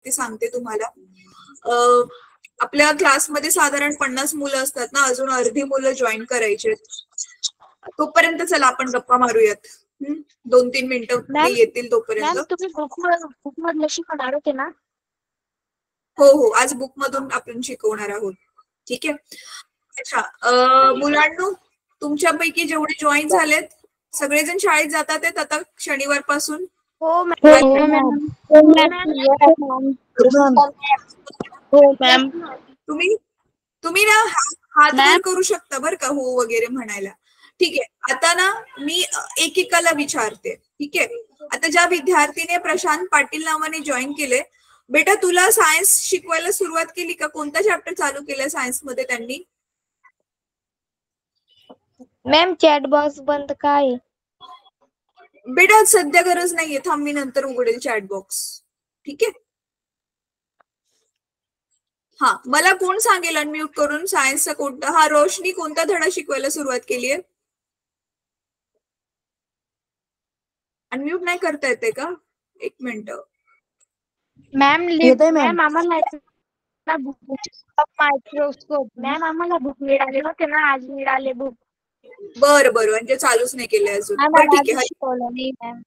ते सांगते तुम्हाला. आपल्या क्लासमध्ये साधारण 50 मुलं असतात ना, अजून अर्धी मुलं जॉईन करायचे. तोपर्यंत चला आपण गप्पा मारूयात. 2-3 मिनिटं येतील तोपर्यंत. तुम्ही बुक मधलं शिकवणार होते ना? हो, आज बुक मधून आपण शिकवणार आहोत. ठीक आहे. अच्छा, मुलांनो, तुमच्यापैकी जेवढे जॉईन झालेत सगळेजण शाळेत जातात आहेत आता शनिवार पासून? हो मॅम. तुम्ही ना हात वर करू शकता बरं का, हो वगैरे म्हणायला. ठीक आहे. आता ना मी एकेकाला विचारते. ठीक आहे. आता ज्या विद्यार्थीने प्रशांत पाटील नावाने जॉईन केले, बेटा तुला सायन्स शिकवायला सुरुवात केली का? कोणता चॅप्टर चालू केलाय सायन्स मध्ये त्यांनी? मॅम चॅट बॉक्स बंद काय? बेटा सध्या गरज नाहीये, थांब मी नंतर उघडेल चॅट बॉक्स. ठीक आहे. हा, मला कोण सांगेल अनम्यूट करून सायन्सचा कोणता? हा, रोशनी कोणता धडा शिकवायला सुरुवात केली आहे? अनम्यूट नाही करता येते का? एक मिनिट. मॅम आम्हाला मायक्रोस्कोप मॅम आम्हाला बुक मिळाले होते ना, आज मिळाले बुक. बरं म्हणजे चालूच नाही केले अजून. बरं ठीक आहे. शिकवलं नाही मॅम.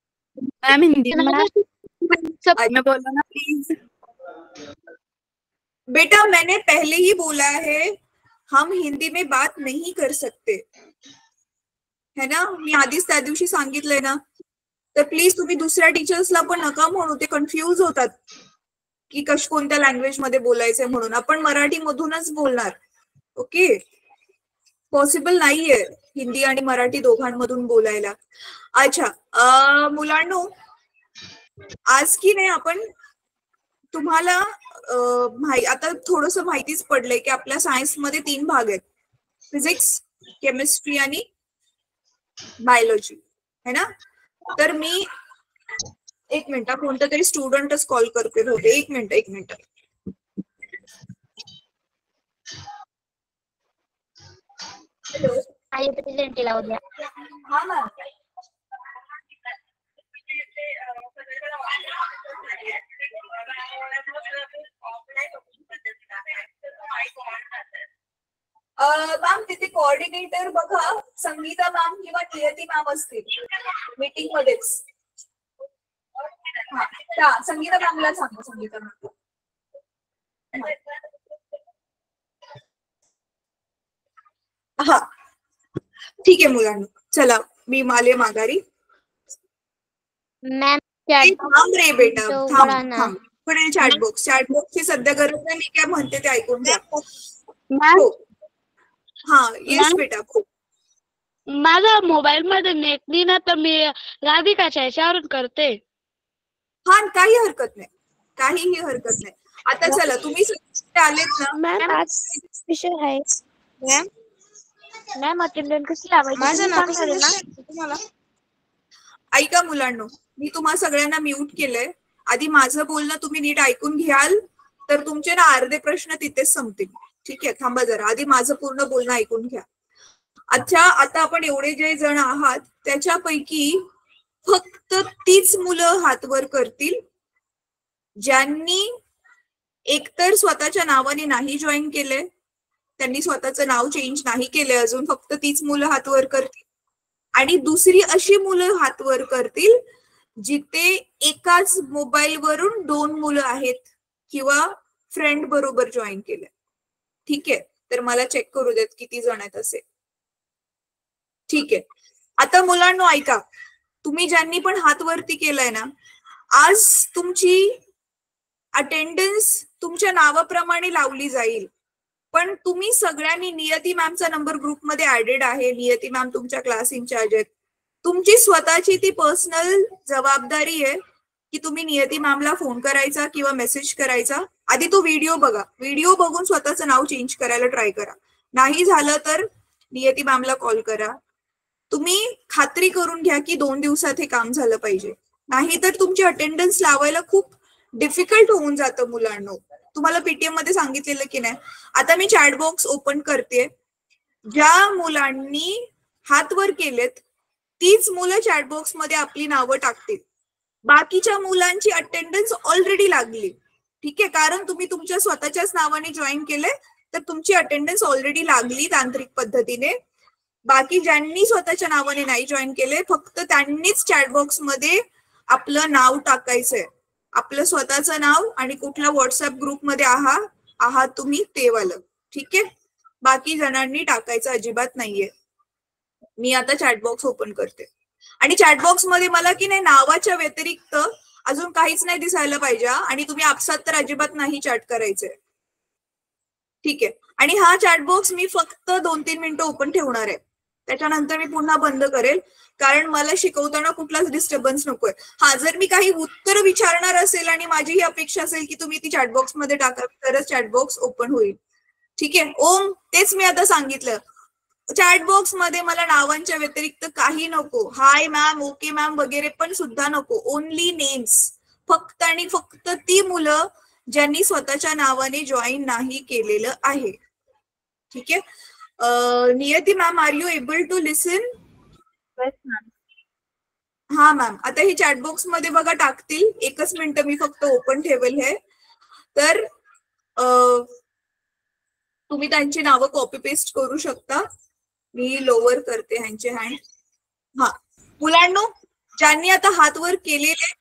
मैम हिंदी में बोलो ना प्लीज। बेटा मैंने पहले ही बोला है, हम हिंदी में बात नहीं कर सकते है ना. मी आधीच त्या दिवशी सांगितलंय ना. तर प्लीज तुम्ही दुसऱ्या टीचर्सला पण नका म्हणू, ते कन्फ्यूज होतात की कोणत्या लँग्वेज मध्ये बोलायचंय म्हणून. आपण मराठी मधूनच बोलणार. ओके, पॉसिबल नाहीये हिंदी आणि मराठी दोघांमधून बोलायला. अच्छा, मुलांनो, आज की नाही आपण तुम्हाला आता थोडस माहितीच पडलंय की आपल्या सायन्स मध्ये 3 भाग आहेत, फिजिक्स, केमिस्ट्री आणि बायोलॉजी, है ना. तर मी एक मिनिट, कोणता तरी स्टुडंटच कॉल करते होते. एक मिनिट. हॅलो, हा मॅम. मॅम तिथे कोऑर्डिनेटर बघा, संगीता मॅम किंवा नियती मॅम असतील मीटिंग मध्येच. हा, संगीता मॅमला सांगा. संगीता मॅम. हा, ठीक आहे मुलांना, चला मी माले माघारी. मॅम थांब रे बेटा, थांब. पण चॅटबॉक्सची सध्या गरज नाही, मी काय म्हणते ते ऐकून घ्या. हो, हा, येस बेटा. माझा मोबाईल मध्ये नेट नाही ना, तर मी राधिकाच्या याच्यावरून करते. हा, काही हरकत नाही. आता चला, तुम्ही आलेत ना. मॅम आज विषय आहे मॅम अटेंडन्स कशी लावायची तुम्हाला? ऐका मुलांनो, मी तुम्हा सगळ्यांना म्यूट केलंय. आधी माझं बोलणं तुम्ही नीट ऐकून घ्याल तर तुमचे ना अर्धे प्रश्न तिथेच संपतील. ठीक आहे, थांबा जरा, आधी माझं पूर्ण बोलणं ऐकून घ्या. अच्छा, आता आपण एवढे जे जण आहात त्याच्यापैकी फक्त 30 मुलं हात वर करतील ज्यांनी एकतर स्वतःच्या नावाने नाही जॉईन केले, त्यांनी स्वतःचं नाव चेंज नाही केले अजून, फक्त 30 मुलं हात वर करतील. आणि दुसरी अशी मुलं हात वर करतील जिथे एकाच मोबाईल वरून 2 मुलं आहेत किंवा फ्रेंड बरोबर जॉईन केले. ठीक आहे, तर मला चेक करू देत किती जण आहेत असे. ठीक आहे. आता मुलांनो ऐका, तुम्ही ज्यांनी पण हात वरती केलाय ना, आज तुमची अटेंडन्स तुमच्या नावाप्रमाणे लावली जाईल. पण तुम्ही सगळ्यांनी, नियती मॅमचा नंबर ग्रुपमध्ये ऍडेड आहे, नियती मॅम तुमच्या क्लास इन्चार्ज आहेत. तुमची स्वतःची ती पर्सनल जबाबदारी आहे की तुम्ही नियती मॅमला फोन करायचा किंवा मेसेज करायचा. आधी तो व्हिडिओ बघा, व्हिडिओ बघून स्वतःचं नाव चेंज करायला ट्राय करा. नाही झालं तर नियती मॅमला कॉल करा. तुम्ही खात्री करून घ्या की 2 दिवसात हे काम झालं पाहिजे, नाही तर तुमची अटेंडन्स लावायला खूप डिफिकल्ट होऊन जातं मुलांनो. तुम्हाला पीटीएम मध्ये सांगितलेलं की नाही. आता मी चॅट बॉक्स ओपन करते. ज्या मुलांनी हात वर केलेत तीच मुलं चॅट बॉक्स मध्ये आपली नावं टाकतील. बाकीच्या मुलांची अटेंडन्स ऑलरेडी लागली. ठीक आहे, कारण तुम्ही तुमच्या स्वतःच्याच नावाने जॉईन केले तर तुमची अटेंडन्स ऑलरेडी लागली तांत्रिक पद्धतीने. बाकी ज्यांनी स्वतःच्या नावाने नाही जॉईन केले फक्त त्यांनीच चॅटबॉक्स मध्ये आपलं नाव टाकायचंय, आपलं स्वतःचं नाव आणि कुठल्या व्हॉट्सअप ग्रुपमध्ये आहात तुम्ही ते वालं. ठीक आहे, बाकी जणांनी टाकायचं अजिबात नाहीये. मी आता चॅटबॉक्स ओपन करते आणि चॅटबॉक्स मध्ये मला की नाही नावाच्या व्यतिरिक्त अजून काहीच नाही दिसायला पाहिजे आणि तुम्ही आपसात तर अजिबात नाही चॅट करायचंय. ठीक आहे, आणि हा चॅटबॉक्स मी फक्त 2-3 मिनिटं ओपन ठेवणार आहे, त्याच्यानंतर मी पुन्हा बंद करेल कारण मला शिकवताना कुठलाच डिस्टर्बन्स नकोय. हा, जर मी काही उत्तर विचारणार असेल आणि माझी ही अपेक्षा असेल की तुम्ही ती चॅटबॉक्स मध्ये टाका तरच चॅटबॉक्स ओपन होईल. ठीक आहे ओम, तेच मी आता सांगितलं, चॅटबॉक्स मध्ये मला नावांच्या व्यतिरिक्त काही नको, हाय मॅम, ओके मॅम वगैरे पण सुद्धा नको, ओनली नेम्स. फक्त आणि फक्त ती मुलं ज्यांनी स्वतःच्या नावाने जॉईन नाही केलेलं आहे. ठीक आहे, Niyati ma'am, are you able to listen? हा मॅम, आता हे चॅटबॉक्स मध्ये बघा टाकतील, एकच मिनिट मी फक्त ओपन ठेवेल हे. तर तुम्ही त्यांची नावं कॉपी पेस्ट करू शकता. मी लोअर करते ह्यांचे हँड. हा मुलांनो, ज्यांनी आता हात वर केलेले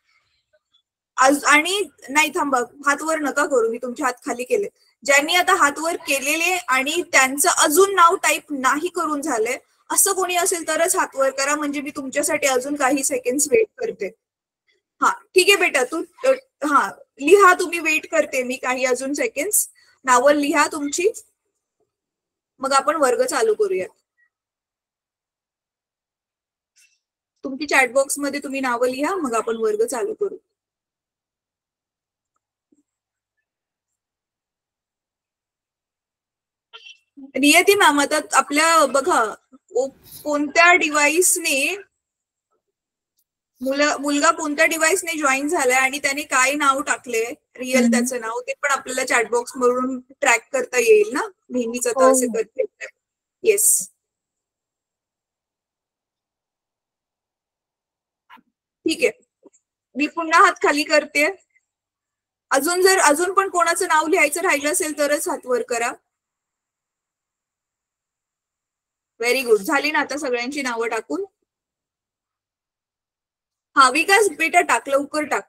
आणि नाही थांबा, हात वर नका करू, मी तुमचे हात खाली केले. ज्यांनी आता हात वर केलेले आणि त्यांचं अजून नाव टाईप नाही करून झालंय असं कोणी असेल तरच हात वर करा, म्हणजे मी तुमच्यासाठी अजून काही सेकंड्स वेट करते. हा ठीक आहे बेटा, तू हा लिहा, तुम्ही वेट करते मी काही अजून सेकंड्स. नावं लिहा तुमची, मग आपण वर्ग चालू करूया. तुमची चॅटबॉक्स मध्ये तुम्ही नावं लिहा, मग आपण वर्ग चालू करू. नियती मॅम, आता आपल्या बघा कोणत्या डिव्हाइसने मुलगा कोणत्या डिव्हाइसने जॉईन झालाय आणि त्याने काय नाव टाकले रिअल त्याचं नाव, ते पण आपल्याला चॅटबॉक्स मधून ट्रॅक करता येईल ना, नेहमीच आता असे करते. येस, ठीक आहे, मी पुन्हा हात खाली करते. अजून पण कोणाचं नाव लिहायचं राहिलं असेल तरच हात वर करा. व्हेरी गुड, झाली ना आता सगळ्यांची नावं टाकून? हा विकास बेटा टाक, लवकर टाक.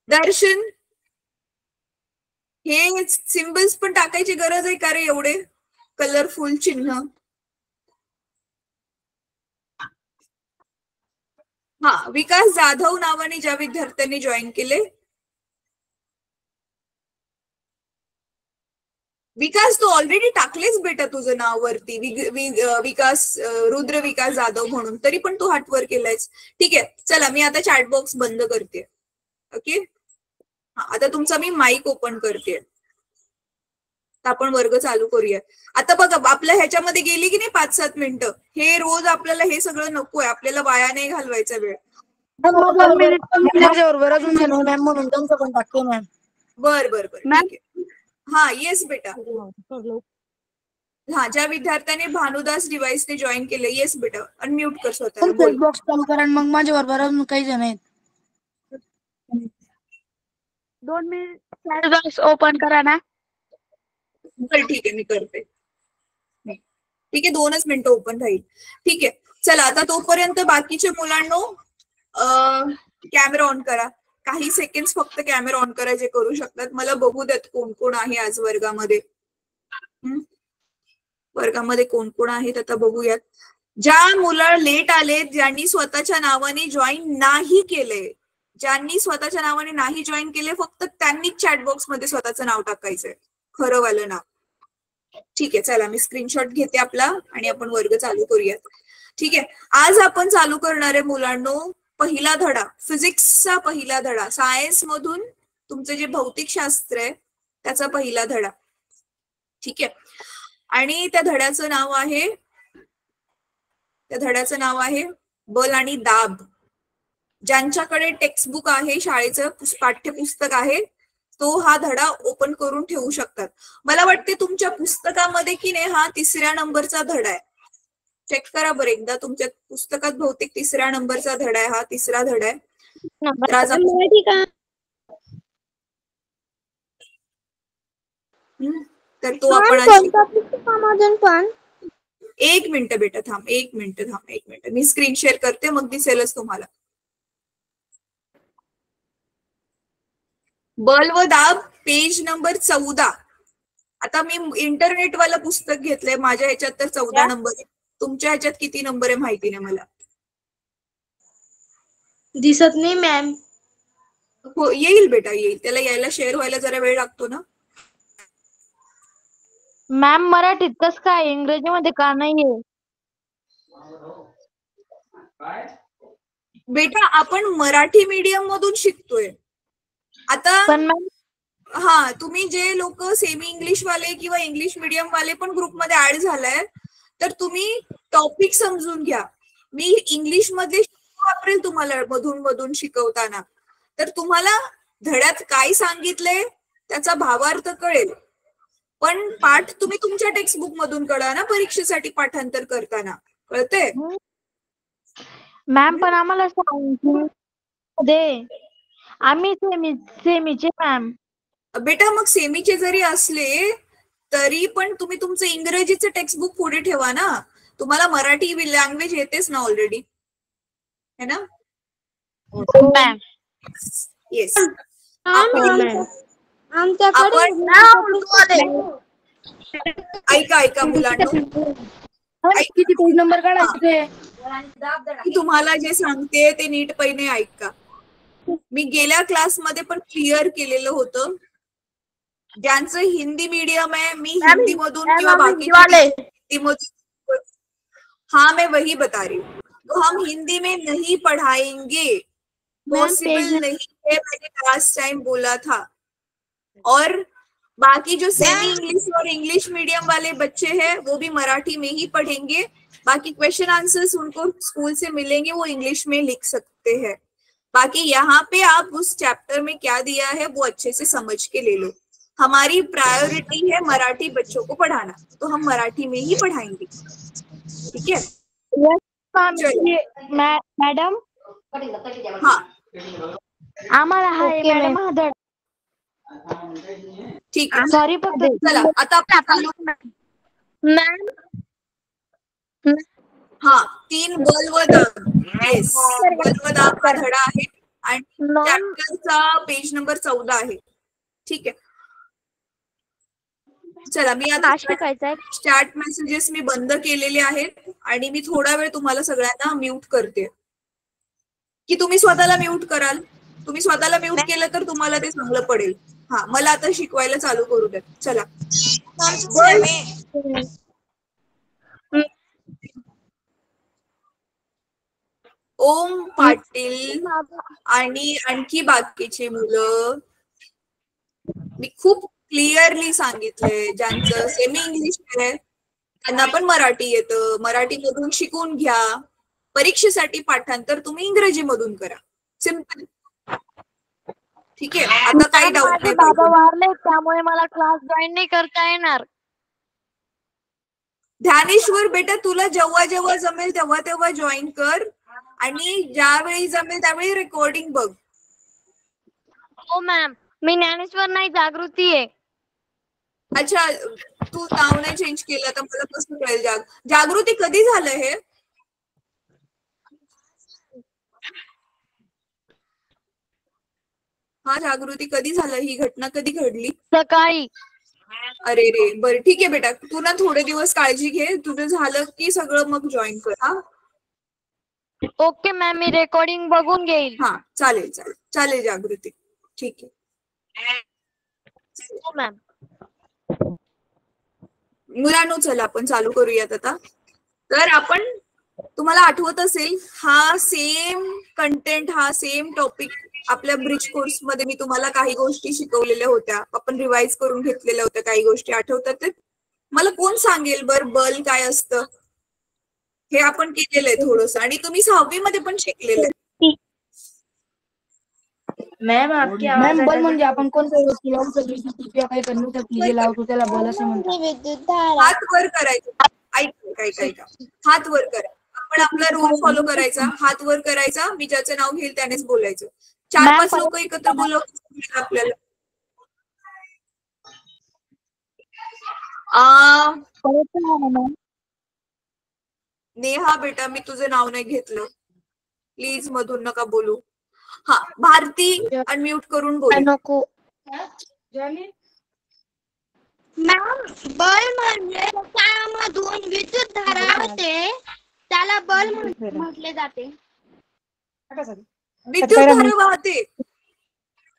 दर्शन, हे सिम्बल्स पण टाकायची गरज आहे का रे एवढे कलरफुल चिन्ह? हा, विकास जाधव नावाने ज्या विद्यार्थ्यांनी जॉईन केले. विकास, तू ऑलरेडी टाकलेच बेटा तुझं नाव वरती, विकास, रुद्र विकास जाधव म्हणून, तरी पण तू हात वर केलायस. ठीक आहे, चला मी आता चॅटबॉक्स बंद करते. ओके, आता तुमचा मी माईक ओपन करते, आपण वर्ग चालू करूया. आता बघा आपल्या ह्याच्यामध्ये गेली की नाही 5-7 मिनिटं, हे रोज आपल्याला हे सगळं नकोय, आपल्याला वाया नाही घालवायचा वेळ. बर बर बर, ठीक आहे. हा येस बेटा, हा ज्या विद्यार्थ्याने भानुदास डिव्हाइसने जॉईन केले, येस बेटा, अनम्यूट कर स्वतःला, बोल. बॉक्स चालू करा, मग माझ्या बरोबर अजून काही जण आहेत. 2 मिनिट चॅटबॉक्स ओपन करा ना. बरं ठीक आहे, मी करते. ठीक आहे, 2च मिनिटं ओपन राहील. ठीक आहे, चला आता तोपर्यंत बाकीच्या मुलांनो कॅमेरा ऑन करा. काही सेकंड्स फक्त कॅमेरा ऑन करा जे करू शकतात. मला बघू द्यात कोण कोण आहे आज वर्गामध्ये. वर्गामध्ये कोण कोण आहेत आता बघूयात. ज्या मुलं लेट आले, ज्यांनी स्वतःच्या नावाने जॉईन नाही केले, ज्यांनी स्वतःच्या नावाने नाही जॉईन केले, फक्त त्यांनीच चॅटबॉक्स मध्ये स्वतःचं नाव टाकायचंय, खरं वालं नाव. ठीक आहे, चला मी स्क्रीनशॉट घेते आपला आणि आपण वर्ग चालू करूयात. ठीक आहे, आज आपण चालू करणारे मुलांनो पहिला धडा, फिजिक्सचा पहिला धडा, सायन्स मधून तुमचं जे भौतिकशास्त्र आहे त्याचा पहिला धडा. ठीक आहे, आणि त्या धड्याचं नाव आहे बल आणि दाब. ज्यांच्याकडे टेक्स्टबुक आहे, शाळेचं पाठ्यपुस्तक आहे, तो हा धडा ओपन करून ठेवू शकतात. मला वाटते तुमच्या पुस्तकामध्ये की नाही हा 3ऱ्या नंबरचा धडा आहे. चेक करा बरं एकदा, तुमच्या पुस्तकात बहुतेक 3ऱ्या नंबरचा धडा आहे, हा 3रा धडा आहे. तर आज आपण मराठी का? तर तो आपण आज अजून पण एक मिनिट बेटा थांब, एक मिनिट मी स्क्रीन शेअर करते, मग दिसेलच तुम्हाला. बल व दाब पेज नंबर 14. आता मी इंटरनेटवाला पुस्तक घेतलंय, माझ्या ह्याच्यात तर 14 नंबर आहे. तुमच्या ह्याच्यात किती नंबर आहे माहिती नाही मला. दिसत नाही मॅम. हो येईल बेटा, येईल. त्याला यायला शेअर व्हायला जरा वेळ लागतो ना. मॅम मराठीत कसं काय, इंग्रजीमध्ये का नाहीये? बेटा आपण मराठी मीडियम मधून शिकतोय आता. पण मॅम हा, तुम्ही जे लोक सेमी इंग्लिश वाले किंवा इंग्लिश मीडियम वाले पण ग्रुपमध्ये ऍड झालाय, तर तुम्ही टॉपिक समजून घ्या. मी इंग्लिश मध्ये वापरेल तुम्हाला मधून मधून शिकवताना, तर तुम्हाला धड्यात काय सांगितलंय त्याचा भावार्थ कळेल. पण पाठ तुम्ही तुमच्या टेक्स्टबुक मधून कळा ना, परीक्षेसाठी पाठांतर करताना. कळते मॅम? पण आम्हाला आम्ही सेमीचे मॅम. बेटा मग सेमीचे जरी असले तरी पण तुम्ही तुमचं इंग्रजीचं टेक्स्टबुक पुढे ठेवा ना. तुम्हाला मराठी लँग्वेज येतेच ना ऑलरेडी, है ना? येस. ऐका मुलांनो, किती पेज नंबर काढायचे? मी तुम्हाला जे सांगते ते नीटपणे ऐका. मी गेल्या क्लासमध्ये पण क्लिअर केलेलं होतं. ज्यांचं हिंदी मीडियम है, मी हिंदी मधून किंवा बाकी हाँ मैं वही बता रही हूँ, तो हम हिंदी में नहीं पढ़ाएंगे, पॉसिबल नहीं है, मैंने लास्ट टाइम बोला था. और बाकी जो सेमी इंग्लिश और इंग्लिश मीडियम वाले बच्चे हैं वो भी मराठी में ही पढ़ेंगे. बाकी क्वेश्चन आंसर्स उनको स्कूल से मिलेंगे, वो इंग्लिश में लिख सकते हैं. बाकी यहाँ पे आप उस चैप्टर में क्या दिया है वो अच्छे से समझ के ले लो. हमारी प्रायोरिटी है मराठी बच्चों को पढ़ाना, तो हम मराठी में ही पढ़ाएंगे. ठीक है मॅडम? हाँ आम्हाला मॅडम हा ठीक है. सॉरी फक्त चला आता आपण चालू. मॅम हाँ 3 बल व दाब. येस, बल व दाब का धडा आहे आणि चॅप्टरचा पेज नंबर 14 आहे. ठीक आहे. चला मी आता चॅट मेसेजेस मी बंद केलेले आहेत आणि मी थोडा वेळ तुम्हाला सगळ्यांना म्यूट करते. की तुम्ही स्वतःला म्यूट कराल? तुम्ही स्वतःला म्यूट केलं तर तुम्हाला ते चांगलं पडेल. हा, मला आता शिकवायला चालू करू द्या. चला. ओम पाटील आणि आणखी बाकीचे मुलं, मी खूप क्लिअरली सांगितलंय, ज्यांचं सेमी इंग्लिश आहे त्यांना पण मराठी येतं, मराठी मधून शिकून घ्या. परीक्षेसाठी पाठांतर तुम्ही इंग्रजी मधून करा. सिंपल. ठीक आहे. आता काही डाऊट नाही. बाबा वारले त्यामुळे मला क्लास जॉईन नाही करता येणार. ध्यानेश्वर बेटा, तुला जेव्हा जेव्हा जमेल तेव्हा तेव्हा जॉईन कर आणि ज्यावेळी जमेल त्यावेळी रेकॉर्डिंग बघ. हो मॅम, मी ज्ञानेश्वर नाही, जागृती आहे. अच्छा, तू नाव नाही चेंज केलं तर मला कसं कळेल? जागृती कधी झालं हे? हा जागृती, कधी झालं? ही घटना कधी घडली? सकाळी. अरे रे, बरं ठीक आहे बेटा, तू ना थोडे दिवस काळजी घे. तुझं झालं की सगळं मग जॉईन कर. हा ओके मॅम, मी रेकॉर्डिंग बघून घेईल. हा चालेल चालेल चालेल जागृती, ठीक आहे. हो मॅम. मुलांनो चला आपण चालू करूयात आता. तर आपण, तुम्हाला आठवत असेल, हा सेम कंटेंट, हा सेम टॉपिक आपल्या ब्रिज कोर्स मध्ये मी तुम्हाला काही गोष्टी शिकवलेल्या होत्या. आपण रिवाइज करून घेतलेल्या होत्या काही गोष्टी. आठवतात? मला कोण सांगेल बर बल काय असतं? हे आपण केलेलं आहे थोडस आणि तुम्ही 6वी मध्ये पण शिकलेलं आहे. मॅम बल म्हणजे आपण कोणत्या गोष्टी लावू शकतो किंवा काही करण्यासाठी जे लावतो त्याला बल असं म्हणतात. हात वर करायचं. ऐका हात वर करा. आपण आपला रूल फॉलो करायचा, हात वर करायचा, मी ज्याचं नाव घेईल त्यानेच बोलायचं. 4-5 लोक एकत्र बोलवलं आपल्याला. नेहा बेटा, मी तुझं नाव नाही घेतलं, प्लीज मधून नका बोलू. हा, भारती अनम्यूट करून बोल. नको. मॅम, बल म्हणजे त्यामधून विद्युत धारा होते, त्याला बल म्हटले जाते. विद्युत धारा वाहते.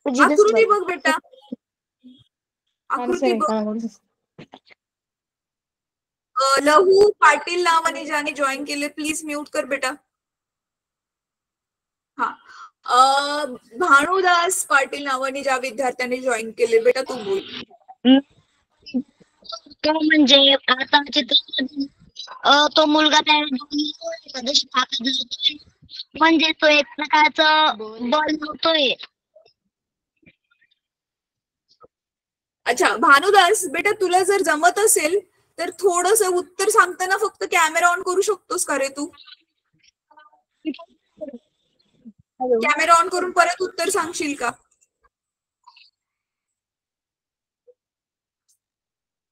आकृती बघ बेटा, आकृती बघ. लहू पाटील नावाने ज्याने जॉईन केले प्लीज म्यूट कर बेटा. हा, भानुदास पाटील नावाने ज्या विद्यार्थ्याने जॉईन केले बेटा तू बोल. म्हणजे आता चित्रामध्ये तो मुलगा त्या म्हणजे तो एक प्रकारचं बल होतोय. अच्छा भानुदास बेटा, तुला जर जमत असेल तर थोडस उत्तर सांगताना फक्त कॅमेरा ऑन करू शकतोस का रे तू? कॅमेरा ऑन करून परत उत्तर सांगशील का?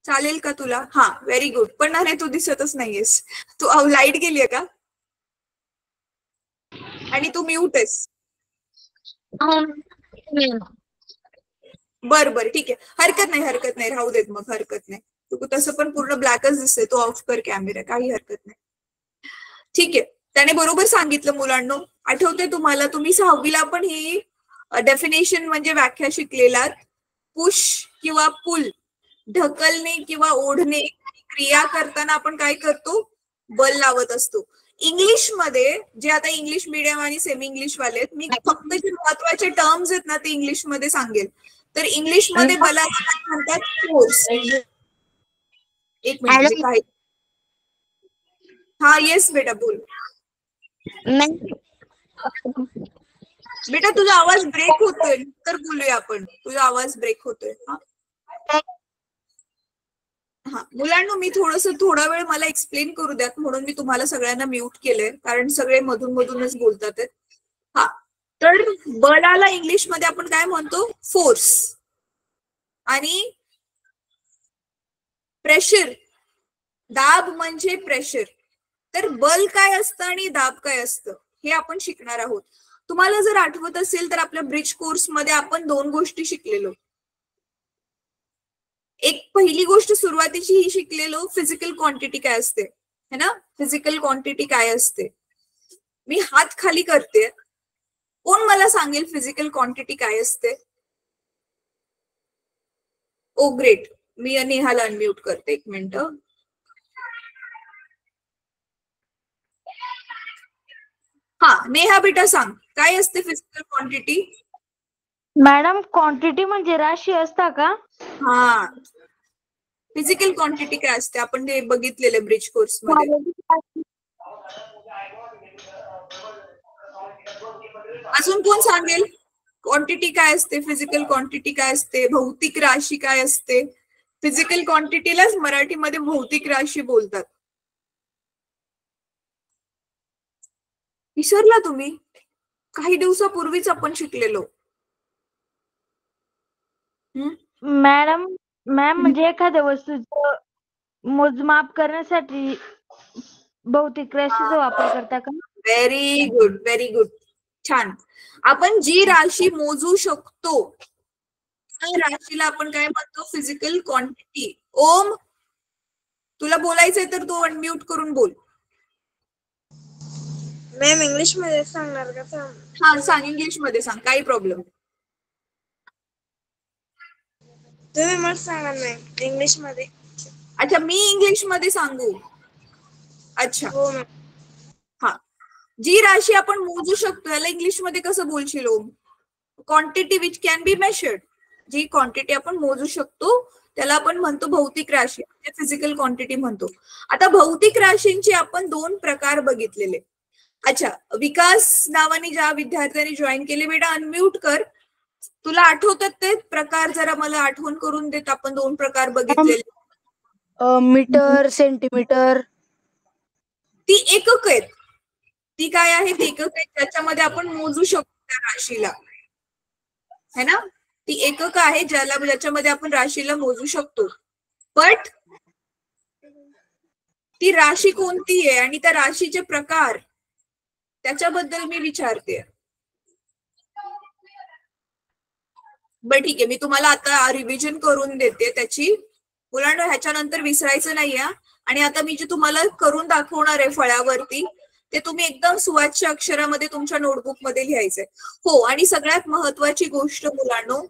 चालेल का तुला? हा, व्हेरी गुड. पण अरे तू दिसतच नाहीयेस, तू लाईट गेलीये का? आणि तू म्यूट आहेस. बर बर, ठीक आहे, हरकत नाही, राहू देत मग, हरकत नाही. तू तसं पण पूर्ण ब्लॅकच दिसतंय, तू ऑफ कर कॅमेरा, काही हरकत नाही. ठीक आहे, त्याने बरोबर सांगितलं मुलांनो. आठवते तुम्हाला, तुम्ही 6वीला पण ही डेफिनेशन म्हणजे व्याख्या शिकलेलात. पुश किंवा पुल, ढकलणे किंवा ओढणे क्रिया करताना आपण काय करतो? बल लावत असतो. इंग्लिश मध्ये, जे आता इंग्लिश मीडियम आणि सेमी इंग्लिश वाले आहेत, मी फक्त जे महत्वाचे टर्म्स आहेत ना ते इंग्लिश मध्ये सांगेल. तर इंग्लिश मध्ये बलाला काय म्हणतात? फोर्स. एक मिनिट, काय? हा, येस बेटा बोल. बेटा तुझा आवाज ब्रेक होतोय, तर बोलूया आपण. तुझा आवाज ब्रेक होतोय. हा मुलांना, मी थोडा वेळ मला एक्सप्लेन करू द्यात, म्हणून मी तुम्हाला सगळ्यांना म्यूट केलंय, कारण सगळे मधूनच बोलतात. हा, तर बलाला इंग्लिश मध्ये आपण काय म्हणतो? फोर्स. आणि प्रेशर, दाब म्हणजे प्रेशर. तर बल काय असतं आणि दाब काय असतं हे आपण शिकणार आहोत. तुम्हाला जर आठवत असेल तर आपल्या ब्रिज कोर्स मध्ये आपण 2 गोष्टी शिकलेलो. एक पहिली गोष्ट सुरुवातीची ही शिकलेलो, फिजिकल क्वांटिटी काय असते, है ना? फिजिकल क्वांटिटी काय असते? मी हात खाली करते, कोण मला सांगेल फिजिकल क्वांटिटी काय असते? ओ ग्रेट, मी नेहाला अनम्यूट करते, 1 मिनिट. हा, नेहा बेटा सांग, काय असते फिजिकल क्वांटिटी? मॅडम, क्वांटिटी म्हणजे राशी असता का? हा, फिजिकल क्वांटिटी काय असते आपण ते बघितलेले ब्रिज कोर्स मध्ये. अजून कोण सांगेल क्वांटिटी काय असते? फिजिकल क्वांटिटी काय असते? भौतिक राशी काय असते? फिजिकल क्वांटिटीलाच मराठीमध्ये भौतिक राशी बोलतात. विसरला तुम्ही? काही दिवसापूर्वीच आपण शिकलेलो. मॅम म्हणजे एखाद्या वस्तूचं मोजमाप करण्यासाठी भौतिक राशीचा वापर करता का? व्हेरी गुड, छान. आपण जी राशी मोजू शकतो त्या राशीला आपण काय म्हणतो? Physical quantity. ओम, तुला बोलायचंय तर तू अनम्यूट करून बोल. मॅम, इंग्लिश मध्ये सांगणार का? हा सांग, इंग्लिश मध्ये सांग, काही प्रॉब्लेम. तुम्ही मला सांगा मॅम, इंग्लिश मध्ये. अच्छा, मी इंग्लिश मध्ये सांगू? अच्छा, हो मॅम. हा, जी राशी आपण मोजू शकतो याला इंग्लिश मध्ये कसं बोलशील Om? Quantity which can be measured. जी क्वांटिटी आपण मोजू शकतो त्याला आपण म्हणतो भौतिक राशी, म्हणजे फिजिकल क्वांटिटी म्हणतो. आता भौतिक राशींचे आपण 2 प्रकार बघितलेले. अच्छा, विकास नावाने ज्या विद्यार्थ्यांनी जॉईन केले, बेटा अनम्यूट कर. तुला आठवतात ते प्रकार? जरा मला आठवण करून देत. आपण 2 प्रकार बघितलेले. Metre, centimetre. ती एकक आहेत. ती काय आहे, ती एकक आहे ज्याच्यामध्ये आपण मोजू शकतो त्या राशीला, है ना. ती एकक आहे ज्याच्यामध्ये आपण राशीला मोजू शकतो. बट ती राशी कोणती आहे आणि त्या राशीचे प्रकार त्याच्याबद्दल मी विचारते. बरं ठीक आहे, मी तुम्हाला आता रिव्हिजन करून देते त्याची. मुलांना ह्याच्यानंतर विसरायचं नाहीये. आणि आता मी जे तुम्हाला करून दाखवणार आहे फळ्यावरती, ते तुम्ही एकदम सुवाच्य अक्षरामध्ये तुमच्या नोटबुक मध्ये लिहायचंय. हो, आणि सगळ्यात महत्वाची गोष्ट मुलांनो,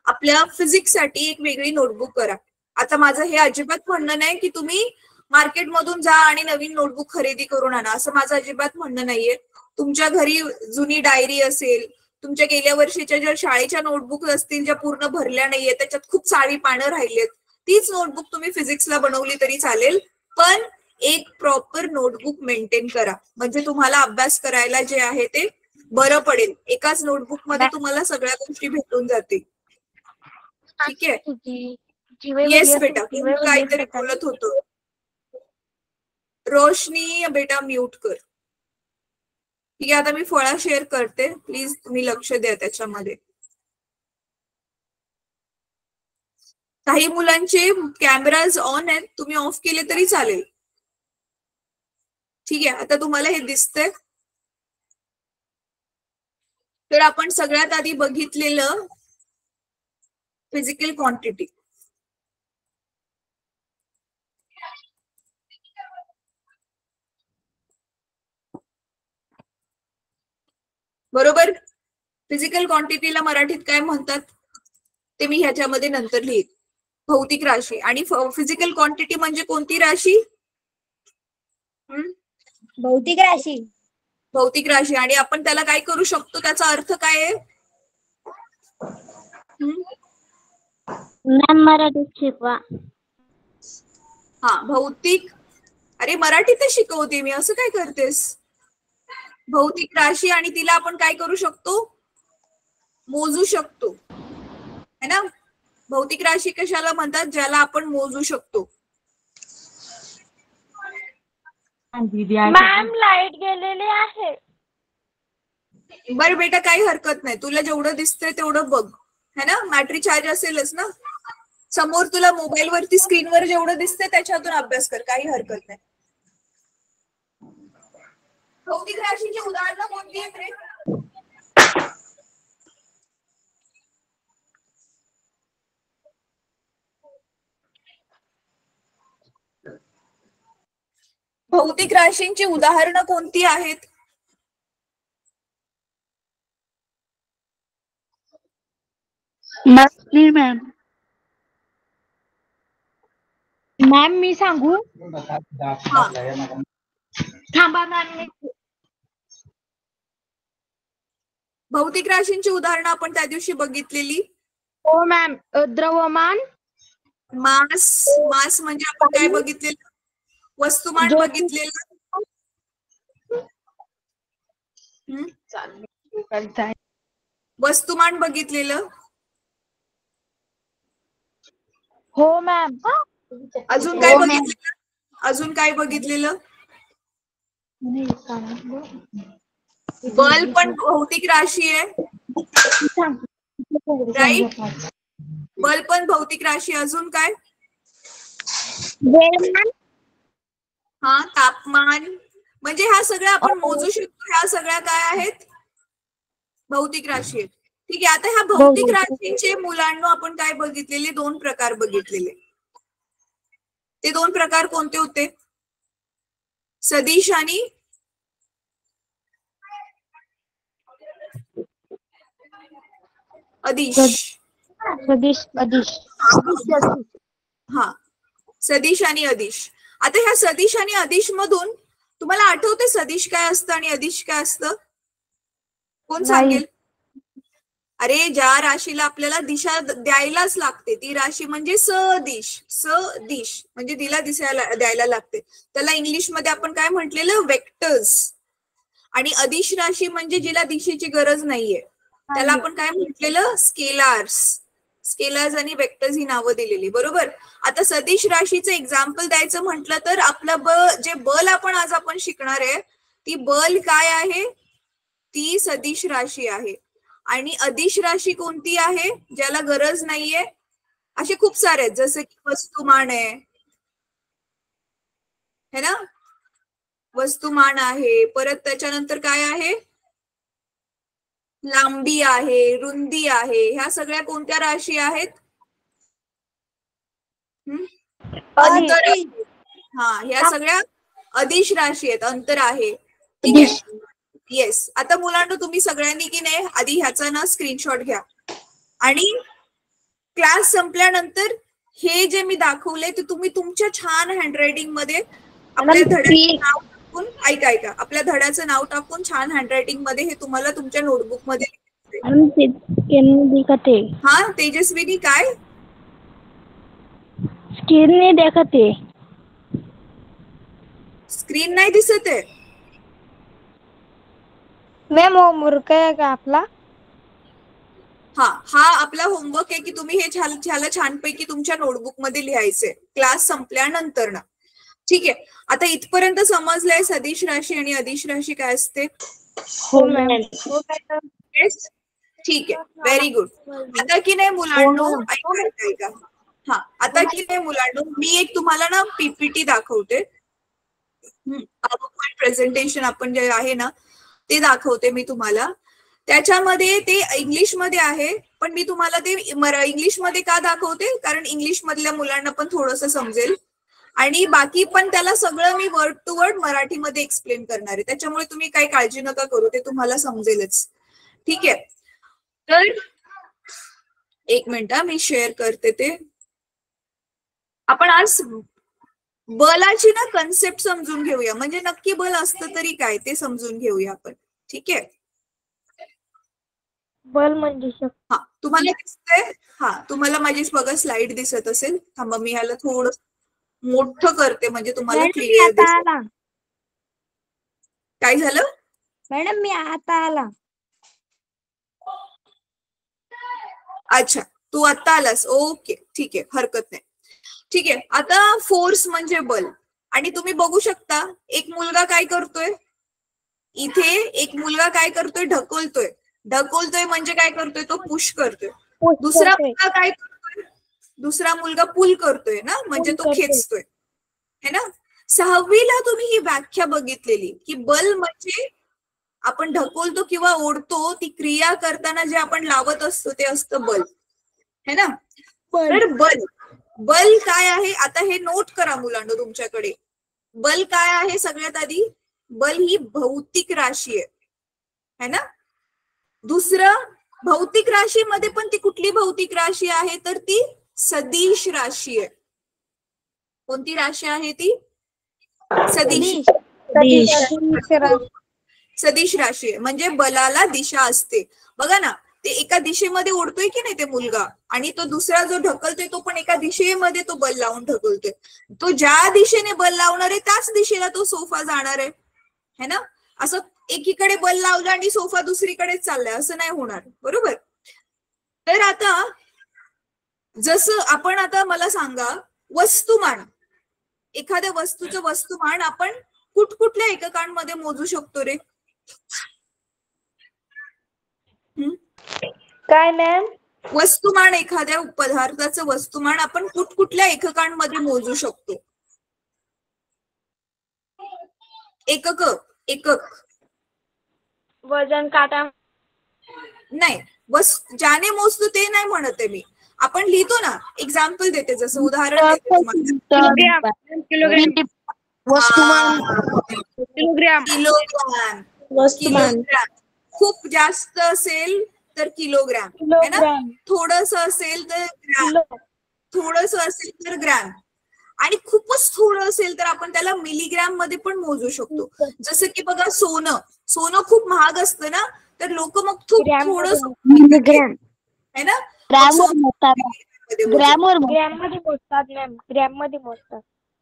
आपल्या फिजिक्स साठी एक वेगळी नोटबुक करा. आता माझं हे अजिबात म्हणणं नाही की तुम्ही मार्केटमधून जा आणि नवीन नोटबुक खरेदी करून आणा, असं माझं अजिबात म्हणणं नाहीये. तुमच्या घरी जुनी डायरी असेल, तुमच्या गेल्या वर्षीच्या ज्या शाळेच्या नोटबुक असतील ज्या पूर्ण भरल्या नाहीये, त्याच्यात खूप सारी पानं राहिलेत, तीच नोटबुक तुम्ही फिजिक्सला बनवली तरी चालेल. पण एक प्रॉपर नोटबुक मेंटेन करा, म्हणजे तुम्हाला अभ्यास करायला जे आहे ते बरं पडेल. एकाच नोटबुक मध्ये तुम्हाला सगळ्या गोष्टी भेटून जातील. ठीक आहे. येस बेटा, काहीतरी बोलत होतो. रोशनी बेटा म्यूट कर. ठीक आहे, आता मी फळा शेअर करते, प्लीज तुम्ही लक्ष द्या त्याच्यामध्ये. काही मुलांचे कॅमेराज ऑन आहेत, तुम्ही ऑफ केले तरी चालेल. ठीक आहे, आता तुम्हाला हे दिसतंय. तर आपण सगळ्यात आधी बघितलेलं फिजिकल क्वांटिटी. बरोबर. फिजिकल क्वांटिटीला मराठीत काय म्हणतात ते मी ह्याच्यामध्ये नंतर लिहित. भौतिक राशी. आणि फिजिकल क्वांटिटी म्हणजे कोणती राशी? भौतिक राशी. भौतिक राशी. आणि आपण त्याला काय करू शकतो, त्याचा अर्थ काय आहे? मराठीत शिकवा. हा, भौतिक. अरे मराठीतच शिकवते मी, असं काय करतेस? भौतिक राशी, आणि तिला आपण काय करू शकतो? मोजू शकतो, है ना. भौतिक राशी कशाला म्हणतात? ज्याला आपण मोजू शकतो. मॅम लाईट गेलेली आहे. बरं बेटा, काही हरकत नाही, तुला जेवढं दिसतंय तेवढं बघ, है ना. बॅटरी चार्ज असेलच ना समोर. तुला मोबाईल वरती स्क्रीनवर जेवढं दिसतंय त्याच्यातून अभ्यास कर, काही हरकत नाही. भौतिक राशीची उदाहरणं कोणती आहेत रे? भौतिक राशींची उदाहरणं कोणती आहेत? मॅम मॅम मी सांगू? थांबा मॅम. भौतिक राशींची उदाहरणं आपण त्या दिवशी बघितलेली. हो मॅम. द्रव्यमान. मास. मास म्हणजे आपण काय बघितलेलं? वस्तुमान बघितलेलं. वस्तुमान बघितलेलं. हो मॅम. अजून काय बघितलेलं? अजून काय बघितलेलं? बल पण भौतिक राशी आहे, राईट. बल पण भौतिक राशी. अजून काय? हा, तापमान. म्हणजे ह्या सगळ्या आपण मोजू शकतो, ह्या सगळ्या काय आहेत? भौतिक राशी आहेत. ठीक आहे. आता ह्या भौतिक राशींचे मुलांना आपण काय बघितलेले? दोन प्रकार बघितलेले. ते दोन प्रकार कोणते होते? सदिश आणि अदिश. सदिश. अदिश. हा, सदिश आणि अदिश. आता ह्या सदिश आणि अदिश मधून तुम्हाला आठवते सदिश काय असतं आणि अदिश काय असतं? कोण सांगेल? अरे, ज्या राशीला आपल्याला दिशा द्यायलाच लागते ती राशी म्हणजे सदिश. सदिश म्हणजे तिला द्यायला लागते, त्याला इंग्लिश मध्ये आपण काय म्हटलेलं? वेक्टर्स. आणि अदिश राशी म्हणजे जिला दिशेची गरज नाहीये, त्याला आपण काय म्हटलेलं? स्केलार्स. स्केलार्स आणि वेक्टर्स ही नावं दिलेली. बरोबर. आता सदिश राशीचं एक्झाम्पल द्यायचं म्हटलं तर आपलं जे बल आपण आज शिकणार आहे ती बल काय आहे, ती सदिश राशी आहे. आणि अदिश राशी कोणती आहे, ज्याला गरज नाहीये? असे खूप सारे आहेत, जसे की वस्तुमान आहे है ना, वस्तुमान आहे. परत त्याच्यानंतर काय आहे, लांबी आहे, रुंदी आहे. ह्या सगळ्या कोणत्या राशी आहेत? अंतर. हा, ह्या सगळ्या अदिश राशी आहेत, अंतर आहे. ठीक आहे. येस. आता मुलांना तुम्ही सगळ्यांनी की नाही आधी ह्याचा ना स्क्रीनशॉट घ्या आणि क्लास संपल्यानंतर हे जे मी दाखवले ते तुम्ही तुमच्या छान हँडरायटिंग मध्ये आपल्या धड्याचं नाव टाकून, ऐका आपल्या धड्याचं नाव टाकून छान हँडरायटिंग मध्ये हे तुम्हाला तुमच्या नोटबुक मध्ये. हा तेजस्विनी, काय स्क्रीन नहीं देखते, स्क्रीन नाही दिसत आहे? मॅम होमवर्क आहे का आपला? हा आपला होमवर्क आहे की तुम्ही हे ह्याला छानपैकी तुमच्या नोटबुक मध्ये लिहायचंय क्लास संपल्यानंतर ना. ठीक आहे. आता इथपर्यंत समजलंय सदिश राशी आणि अदिश राशी काय असते? हो मॅम. ठीक आहे, व्हेरी गुड. आता की नाही मुलांनो, ऐका. हा, आता की नाही मुलांनो, मी एक तुम्हाला ना पीपीटी दाखवते. प्रेझेंटेशन आपण जे आहे ना ते दाखवते मी तुम्हाला. त्याच्यामध्ये ते इंग्लिश मध्ये आहे, पण मी तुम्हाला ते इंग्लिश मध्ये का दाखवते, कारण इंग्लिश मधल्या मुलांना पण थोडंसं समजेल आणि बाकी पण त्याला सगळं मी वर्ड टू वर्ड मराठीमध्ये एक्सप्लेन करणार आहे. त्याच्यामुळे तुम्ही काही काळजी नका करू, ते तुम्हाला समजेलच. ठीक आहे. तर एक मिनिट मी शेअर करते ते. आपण आज बलाची ना कन्सेप्ट समजून घेऊया, म्हणजे नक्की बल असतं तरी काय ते समजून घेऊया आपण. ठीक आहे. बल म्हणजे हा, तुम्हाला दिसतंय? हा, तुम्हाला माझी बघा स्लाइड दिसत असेल. थांबा, मी ह्याला थोडं मोठं करते म्हणजे तुम्हाला क्लिअर दिसेल. काय झालं मॅडम? मी आता आला. अच्छा, तू आता आलास. ओके, ठीक आहे, हरकत नाही. ठीक आहे. आता फोर्स म्हणजे बल. आणि तुम्ही बघू शकता एक मुलगा काय करतोय इथे, एक मुलगा काय करतोय, ढकलतोय म्हणजे काय करतोय, तो पुश करतोय. दुसरा मुलगा काय करतोय, दुसरा मुलगा पुल करतोय ना, म्हणजे तो खेचतोय है ना. 6वीला तुम्ही ही व्याख्या बघितलेली की बल म्हणजे आपण ढकलतो किंवा ओढतो, ती क्रिया करताना जे आपण लावत असतो ते असतं बल है ना. तर बल काय आहे, आता हे नोट करा मुलांना तुमच्याकडे. बल काय आहे, सगळ्यात आधी बल ही भौतिक राशी आहे है ना. दुसरं, भौतिक राशीमध्ये पण ती कुठली भौतिक राशी आहे, तर ती सदिश राशी आहे. कोणती राशी आहे ती? सदिश राशी आहे. म्हणजे बलाला दिशा असते. बघा ना, ते एका दिशेमध्ये ओढतोय की नाही ते मुलगा, आणि तो दुसरा जो ढकलतोय तो पण एका दिशेमध्ये तो बल लावून ढकलतोय. तो ज्या दिशेने बल लावणार आहे त्याच दिशेला तो सोफा जाणार आहे है ना. असं एकीकडे बल लावलं आणि सोफा दुसरीकडेच चाललाय असं नाही होणार, बरोबर. तर आता जसं आपण, आता मला सांगा, वस्तुमान, एखाद्या वस्तूचं वस्तुमान आपण कुठकुठल्या एककांमध्ये मोजू शकतो रे? काय मॅम? वस्तुमान, एखाद्या पदार्थाचं वस्तुमान आपण कुठकुठल्या एककांमध्ये मोजू शकतो? एकक वजन, काटा नाही, ज्याने मोजतो ते नाही म्हणत आहे मी. आपण लिहितो ना, एक्झाम्पल देते, जसं उदाहरण देते तुम्हाला. किलोग्रॅम खूप जास्त असेल तर किलोग्रॅम है ना, थोडस असेल तर ग्रॅम, थोडस असेल तर ग्रॅम, आणि खूपच थोडं असेल तर आपण त्याला मिलीग्रॅम मध्ये पण मोजू शकतो. जसं की बघा, सोनं खूप महाग असतं ना, तर लोक मग थोडस है ना, ग्रॅम मध्ये मोजतात मॅम, ग्रॅम मध्ये मोजतात,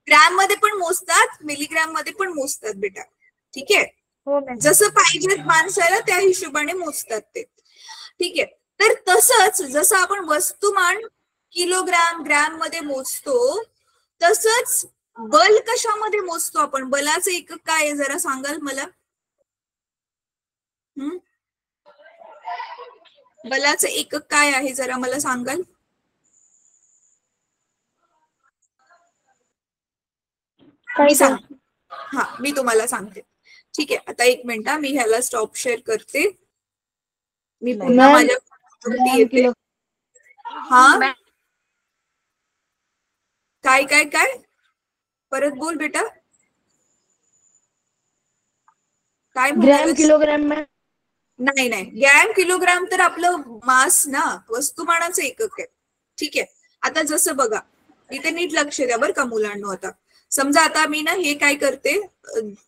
ग्रॅम मध्ये पण मोजतात, मिलीग्रॅम मध्ये पण मोजतात बेटा. ठीक आहे. जसं पाहिजे माणसाला त्या हिशोबाने मोजतात ते. ठीक आहे. तर तसंच जसं आपण वस्तुमान किलोग्रॅम, ग्रॅम मध्ये मोजतो, तसंच बल कशामध्ये मोजतो आपण? बलाचं एकक काय आहे जरा सांगाल मला? बलाचं एकक काय आहे जरा मला सांगाल? मी तुम्हाला सांगते. ठीक आहे, आता 1 मिनिट मी ह्याला स्टॉप शेअर करते. मी पुन्हा माझ्या येते. हा काय काय काय परत बोल बेटा. काय ग्रॅम किलोग्रॅम? नाही नाही, ग्रॅम किलोग्रॅम तर आपलं मास ना, वस्तुमानाचं एकक आहे. ठीक आहे, आता जसं बघा इथे नीट लक्ष द्या बरं का मुलांनो. आता समजा आता मी ना हे काय करते,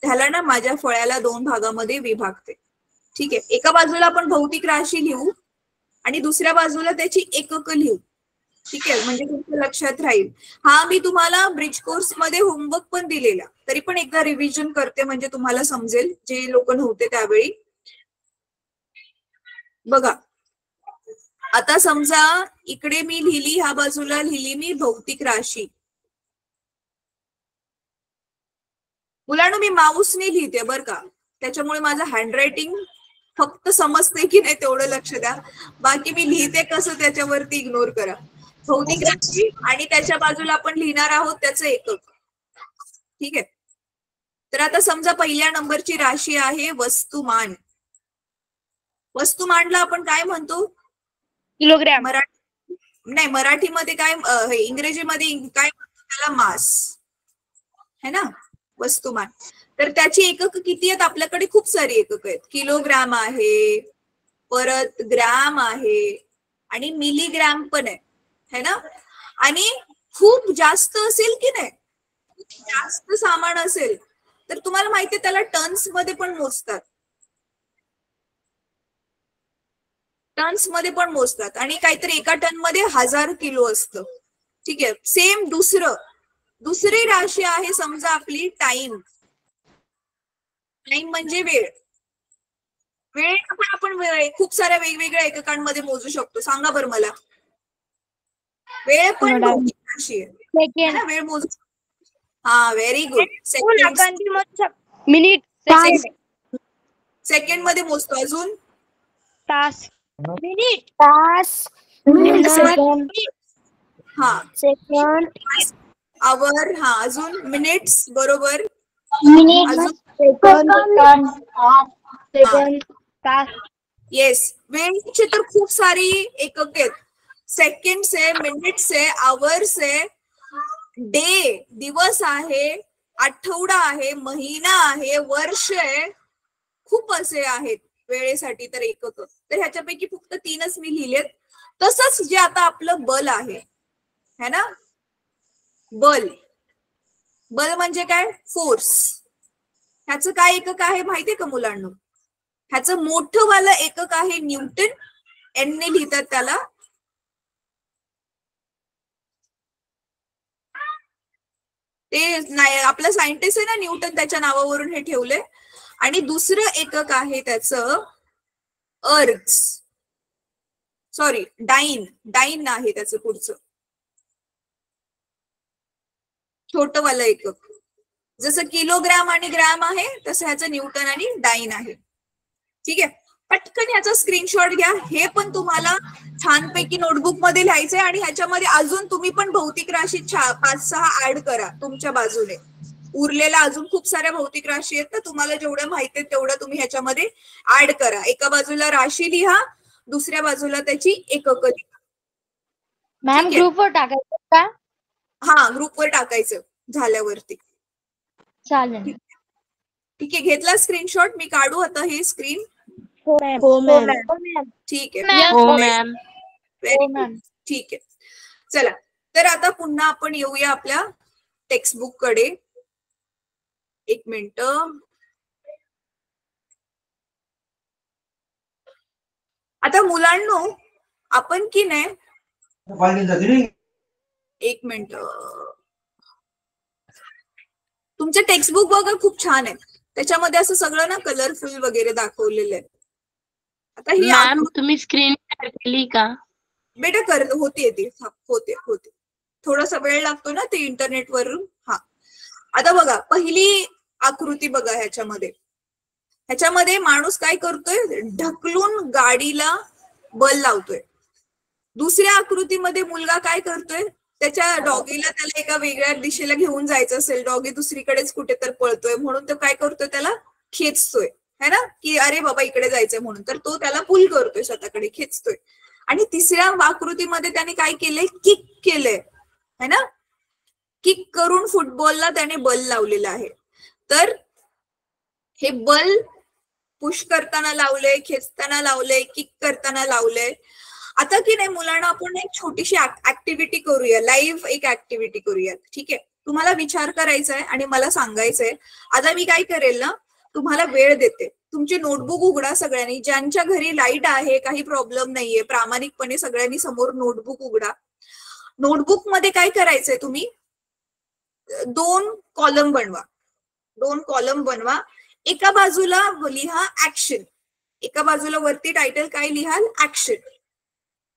ह्याला ना माझ्या फळ्याला 2 भागामध्ये विभागते. ठीक आहे, एका बाजूला आपण भौतिक राशी लिहू आणि दुसऱ्या बाजूला त्याची एकक लिहू. ठीक आहे, म्हणजे तुमच्या लक्षात राहील. हा मी तुम्हाला ब्रिज कोर्स मध्ये होमवर्क पण दिलेला, तरी पण एकदा रिव्हिजन करते म्हणजे तुम्हाला समजेल, जे लोक नव्हते त्यावेळी. बघा आता समजा इकडे मी लिहिली, ह्या बाजूला लिहिली मी भौतिक राशी. मुलांनो मी माऊसने लिहिते बर का, त्याच्यामुळे माझं हँडरायटिंग फक्त समजते की नाही तेवढं लक्ष द्या, बाकी मी लिहिते कसं त्याच्यावरती इग्नोर करा. भौतिक राशी आणि त्याच्या बाजूला आपण लिहिणार आहोत त्याचं एकक. ठीक आहे, तर आता समजा पहिल्या नंबरची राशी आहे वस्तुमान. वस्तुमानला आपण काय म्हणतो? किलोग्रॅम. नाही, मराठीमध्ये काय, इंग्रजीमध्ये काय म्हणतो त्याला? मास है ना, वस्तुमान. तर त्याची एकक किती आहेत? आपल्याकडे खूप सारी एकक आहेत. किलोग्रॅम आहे, परत ग्रॅम आहे आणि मिलीग्रॅम पण आहे, है ना. आणि खूप जास्त असेल की नाही, जास्त सामान असेल तर तुम्हाला माहितीये त्याला टन्स मध्ये पण मोजतात. टन्स मध्ये पण मोजतात आणि काहीतरी एका टन मध्ये 1000 किलो असतं. ठीक आहे, सेम दुसरी राशी आहे समजा आपली टाइम. टाइम म्हणजे वेळ. वेळ पण आपण खूप साऱ्या वेगवेगळ्या एककांमध्ये मोजू शकतो. सांगा बरं मला. वेळ पण भौतिक राशी आहे, वेळ मोजू. हा, व्हेरी गुड. मिनिट. सेकंड मध्ये मोजतो. अजून तास. मिनिट. तास. हा, सेकंड. आवर. हा, अजून मिनिट्स. बरोबर. मिनिट. अजून सेकंड. तास. येस, वेळेची तर खूप सारी एकक आहेत. सेकंड्स आहे, मिनिट्स आहे, आवर्स आहे, डे दिवस आहे, आठवडा आहे, महिना आहे, वर्ष आहे. खूप असे आहेत वेळेसाठी तर एकक. तर ह्याच्यापैकी फक्त 3च मी लिहिलेत. तसंच जे आता आपलं बल आहे है ना, बल म्हणजे काय? फोर्स. ह्याचं काय एकक आहे माहितीये का मुलांना? ह्याचं मोठं वालं एकक आहे न्यूटन. एन ने लिहितात त्याला. ते नाही, आपला सायंटिस्ट आहे ना न्यूटन, त्याच्या नावावरून हे ठेवलंय. आणि दुसरं एकक आहे त्याचं अर्ग्स, सॉरी डाईन आहे त्याचं पुढचं छोटंवालं एकक. जसं किलोग्रॅम आणि ग्रॅम आहे तसं ह्याचं न्यूटन आणि डाईन आहे. ठीक आहे, पटकन ह्याचा स्क्रीनशॉट घ्या. हे पण तुम्हाला छानपैकी नोटबुक मध्ये लिहायचंय आणि ह्याच्यामध्ये अजून तुम्ही पण भौतिक राशी 5-6 ऍड करा तुमच्या बाजूने. उरलेल्या अजून खूप साऱ्या भौतिक राशी आहेत, तर तुम्हाला जेवढ्या माहिती आहेत तेवढं तुम्ही ह्याच्यामध्ये ऍड करा. एका बाजूला राशी लिहा, दुसऱ्या बाजूला त्याची एकक लिहा. मॅम ग्रुपवर टाकायचं का? हा, ग्रुपवर टाकायचं झाल्यावरती. चालेल. ठीक आहे, घेतला स्क्रीनशॉट? मी काढू आता ही स्क्रीन? हो मॅम. ठीक आहे, हो मॅम. ठीक आहे. चला, तर आता पुन्हा आपण येऊया आपल्या टेक्स्टबुक कडे. 1 मिनिट. आता मुलांनो आपण की नाही, 1 मिनिट, तुमचं टेक्स्टबुक बघा खूप छान आहे. त्याच्यामध्ये असं सगळं ना कलरफुल वगैरे दाखवलेलं आहे. आता ही मॅम तुम्ही स्क्रीन शेअर केली का? बेटा होते थोडासा वेळ लागतो ना ते इंटरनेट वरून. हा, आता बघा पहिली आकृती बघा ह्याच्यामध्ये. ह्याच्यामध्ये माणूस काय करतोय, ढकलून गाडीला बल लावतोय. दुसऱ्या आकृतीमध्ये मुलगा काय करतोय, त्याच्या डॉगीला त्याला एका वेगळ्या दिशेला घेऊन जायचं असेल, डॉगी दुसरीकडेच कुठे तर पळतोय म्हणून तो काय करतोय, त्याला खेचतोय है ना, की अरे बाबा इकडे जायचंय म्हणून, तर तो त्याला पुल करतोय, स्वतःकडे खेचतोय. आणि तिसऱ्या आकृतीमध्ये त्याने काय केलंय, किक केलंय है ना, किक करून फुटबॉलला त्याने बल लावलेलं आहे. तर हे बल पुश करताना लावलंय, खेचताना लावलंय, किक करताना लावलंय. आता की नाही मुलांना आपण एक छोटीशी ऍक्टिव्हिटी करूया, लाईव्ह एक ऍक्टिव्हिटी करूया. ठीक आहे, तुम्हाला विचार करायचा आहे आणि मला सांगायचंय. आता मी काय करेल ना, तुम्हाला वेळ देते, तुमची नोटबुक उघडा सगळ्यांनी, ज्यांच्या घरी लाईट आहे, काही प्रॉब्लेम नाहीये, प्रामाणिकपणे सगळ्यांनी समोर नोटबुक उघडा. नोटबुक मध्ये काय करायचंय, तुम्ही 2 कॉलम बनवा, 2 कॉलम बनवा. एका बाजूला लिहा ऍक्शन, एका बाजूला वरती टायटल काय लिहाल, ऍक्शन,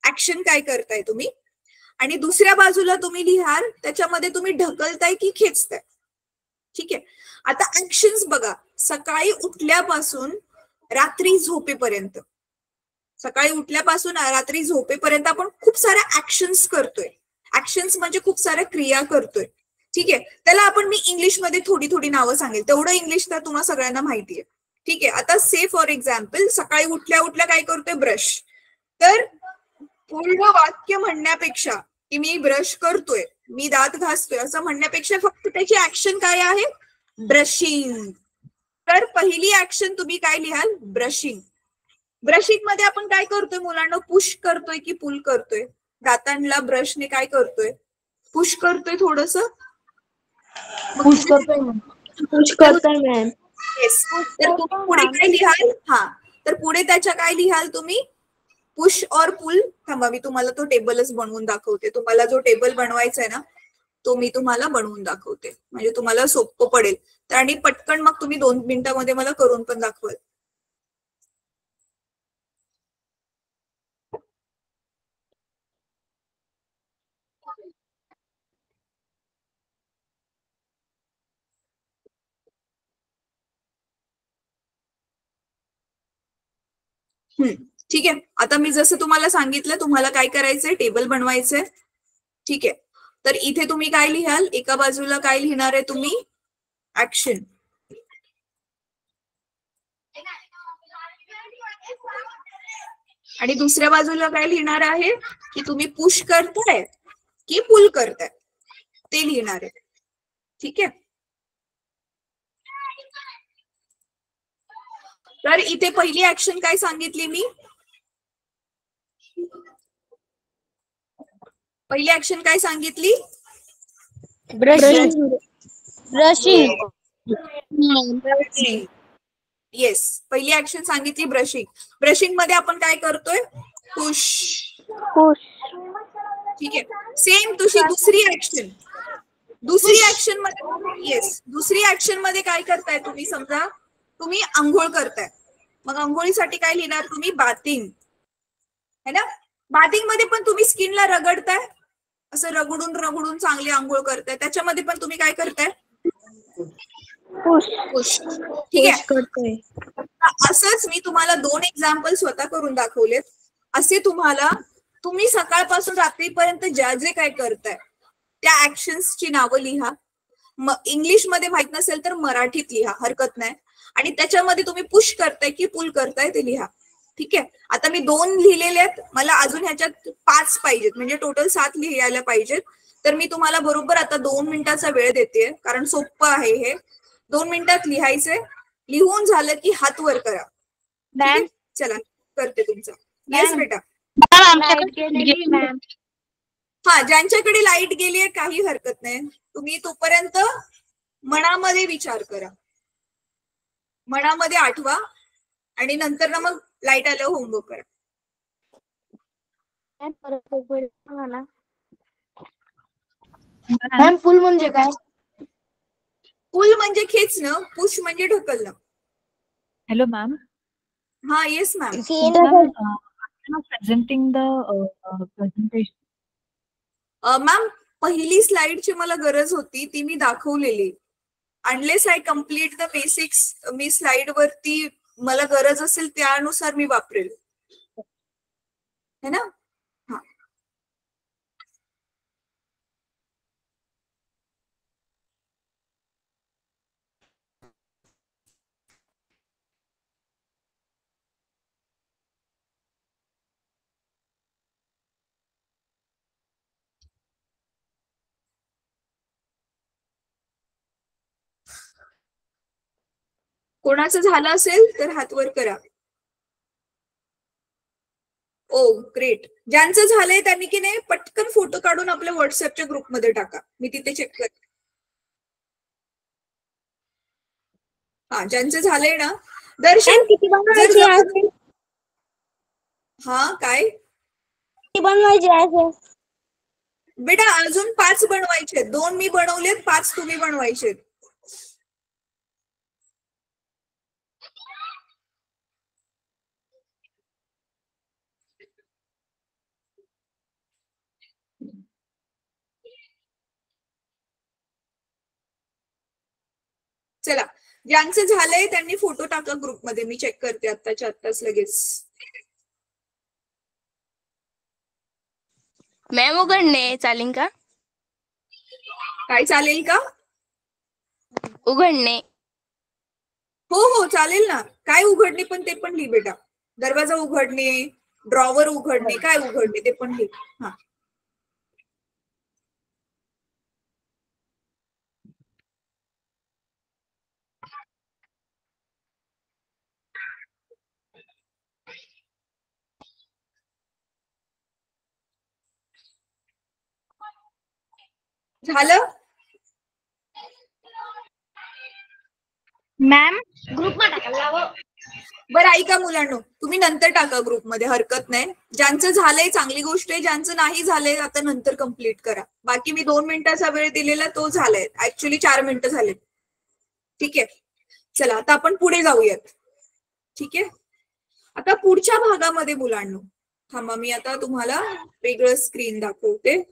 ऍक्शन काय करताय तुम्ही, आणि दुसऱ्या बाजूला तुम्ही लिहाल त्याच्यामध्ये तुम्ही ढकलताय की खेचताय. ठीक आहे, आता ऍक्शन्स बघा, सकाळी उठल्यापासून रात्री झोपेपर्यंत, सकाळी उठल्यापासून रात्री झोपेपर्यंत आपण खूप साऱ्या ऍक्शन्स करतोय. ऍक्शन्स म्हणजे खूप साऱ्या क्रिया करतोय. ठीक आहे, त्याला आपण मी इंग्लिशमध्ये थोडी थोडी नावं सांगेल, तेवढं इंग्लिश तर तुम्हाला सगळ्यांना माहिती आहे. ठीक आहे, आता से फॉर एक्झाम्पल, सकाळी उठल्या उठल्या काय करतोय, ब्रश. तर पूर्ण वाक्य म्हणण्यापेक्षा की मी ब्रश करतोय, मी दात घासतोय असं म्हणण्यापेक्षा फक्त त्याची ऍक्शन काय आहे, ब्रशिंग. तर पहिली ऍक्शन तुम्ही काय लिहाल, ब्रशिंग. ब्रशिंग मध्ये आपण काय करतोय मुलांना, पुश करतोय की पुल करतोय, दातांना ब्रशने काय करतोय, पुश करतोय, थोडस पुश करतोय मॅम. येस. तर तुम्ही पुढे काय लिहाल, हा, तर पुढे त्याच्या काय लिहाल तुम्ही, पुश और पुल. थांबा, मी तुम्हाला तो टेबलच बनवून दाखवते. तुम्हाला जो टेबल बनवायचा आहे ना, तो मी तुम्हाला बनवून दाखवते, म्हणजे तुम्हाला सोपं पडेल. तर आणि पटकन मग तुम्ही 2 मिनिटांमध्ये मला करून पण दाखवाल. ठीक आहे, आता मी जसं तुम्हाला सांगितलं, तुम्हाला काय करायचंय, टेबल बनवायचंय. ठीक आहे, तर इथे तुम्ही काय लिहाल, एका बाजूला काय लिहिणार आहे तुम्ही, ऍक्शन, आणि दुसऱ्या बाजूला काय लिहिणार आहे की तुम्ही पुश करताय की पुल करताय, ते लिहिणार आहे. ठीक आहे, तर इथे पहिली ऍक्शन काय सांगितली मी, पहिली ऍक्शन काय सांगितली, ब्रशिंग. येस, पहिली ऍक्शन सांगितली ब्रशिंग. ब्रशिंग मध्ये आपण काय करतोय, पुश. ठीक आहे, सेम तुझी दुसरी ऍक्शन, दुसरी ऍक्शन मध्ये, येस, दुसरी ऍक्शन मध्ये काय करताय तुम्ही, समजा तुम्ही आंघोळ करताय, मग आंघोळीसाठी काय लिहिणार तुम्ही, बाथिंग है ना. बाथिंग मध्ये पण तुम्ही स्किनला रगडताय, असं रगडून रगडून चांगली आंघोळ करताय, त्याच्यामध्ये पण तुम्ही काय करताय, पुश. ठीक आहे, असंच मी तुम्हाला 2 एक्झाम्पल स्वतः करून दाखवलेत. असे तुम्हाला, तुम्ही सकाळपासून रात्रीपर्यंत ज्या जे काय करताय त्या ऍक्शन्सची नावं लिहा. इंग्लिश मध्ये माहित नसेल तर मराठीत लिहा, हरकत नाही. आणि त्याच्यामध्ये तुम्ही पुश करताय की पुल करताय ते लिहा. ठीक आहे, आता मी 2 लिहिलेले आहेत, मला अजून ह्याच्यात 5 पाहिजेत, म्हणजे टोटल 7 लिहायला पाहिजेत. तर मी तुम्हाला बरोबर आता 2 मिनिटाचा वेळ देते, कारण सोपं आहे हे. 2 मिनिटात लिहायचंय, लिहून झालं की हात वर करा. चला करते तुमचा. येस बेटा. हा, ज्यांच्याकडे लाईट गेली आहे काही हरकत नाही, तुम्ही तोपर्यंत मनामध्ये विचार करा, मनामध्ये आठवा, आणि नंतर ना मग लाईट आल्यावर होमवर्क करा. मॅम पुल म्हणजे काय, पुल म्हणजे खेचणं, पुश म्हणजे ढकलणं. Hello ma'am. हा, yes ma'am. Presenting the presentation. Ma'am, पहिली स्लाइडची मला गरज होती, ती मी दाखवलेली. Unless I complete the basics, मी स्लाइड वरती मला गरज असेल त्यानुसार मी वापरेल, है ना? हा. कोणाचं झालं असेल तर हात वर करा. ओ ग्रेट. ज्यांचं झालंय त्यांनी की नाही पटकन फोटो काढून आपल्या व्हॉट्सअपच्या ग्रुपमध्ये टाका, मी तिथे चेक करते. हा, ज्यांचं झालंय ना दर्शन. किती बनवायचे आहे? हा काय किती बनवायचे आहे? बेटा अजून 5 बनवायचे, 2 मी बनवलेत, 5 तुम्ही बनवायचे. चला, ज्यांचं झालंय त्यांनी फोटो टाका ग्रुपमध्ये, मी चेक करते आत्ताच्या आत्ताच लगेच. मॅम उघडणे चालेल का? काय चालेल का? उघडणे. हो हो चालेल ना. काय उघडणे पण ते पण लिही बेटा. दरवाजा उघडणे, ड्रॉवर उघडणे, काय उघडणे ते पण लिही. हा, झालं? मॅम ग्रुपमध्ये टाकायला. बरं ऐका मुलांनो, तुम्ही नंतर टाका ग्रुपमध्ये, हरकत नाही. ज्यांचं झालंय चांगली गोष्ट आहे, ज्यांचं नाही झालंय आता नंतर कम्प्लीट करा. बाकी मी 2 मिनिटाचा वेळ दिलेला तो झालाय, ऍक्च्युली 4 मिनिटं झालेत. ठीक आहे, चला आता आपण पुढे जाऊयात. ठीक आहे, आता पुढच्या भागामध्ये मुलांनो थांबा, मी आता तुम्हाला वेगळं स्क्रीन दाखवते.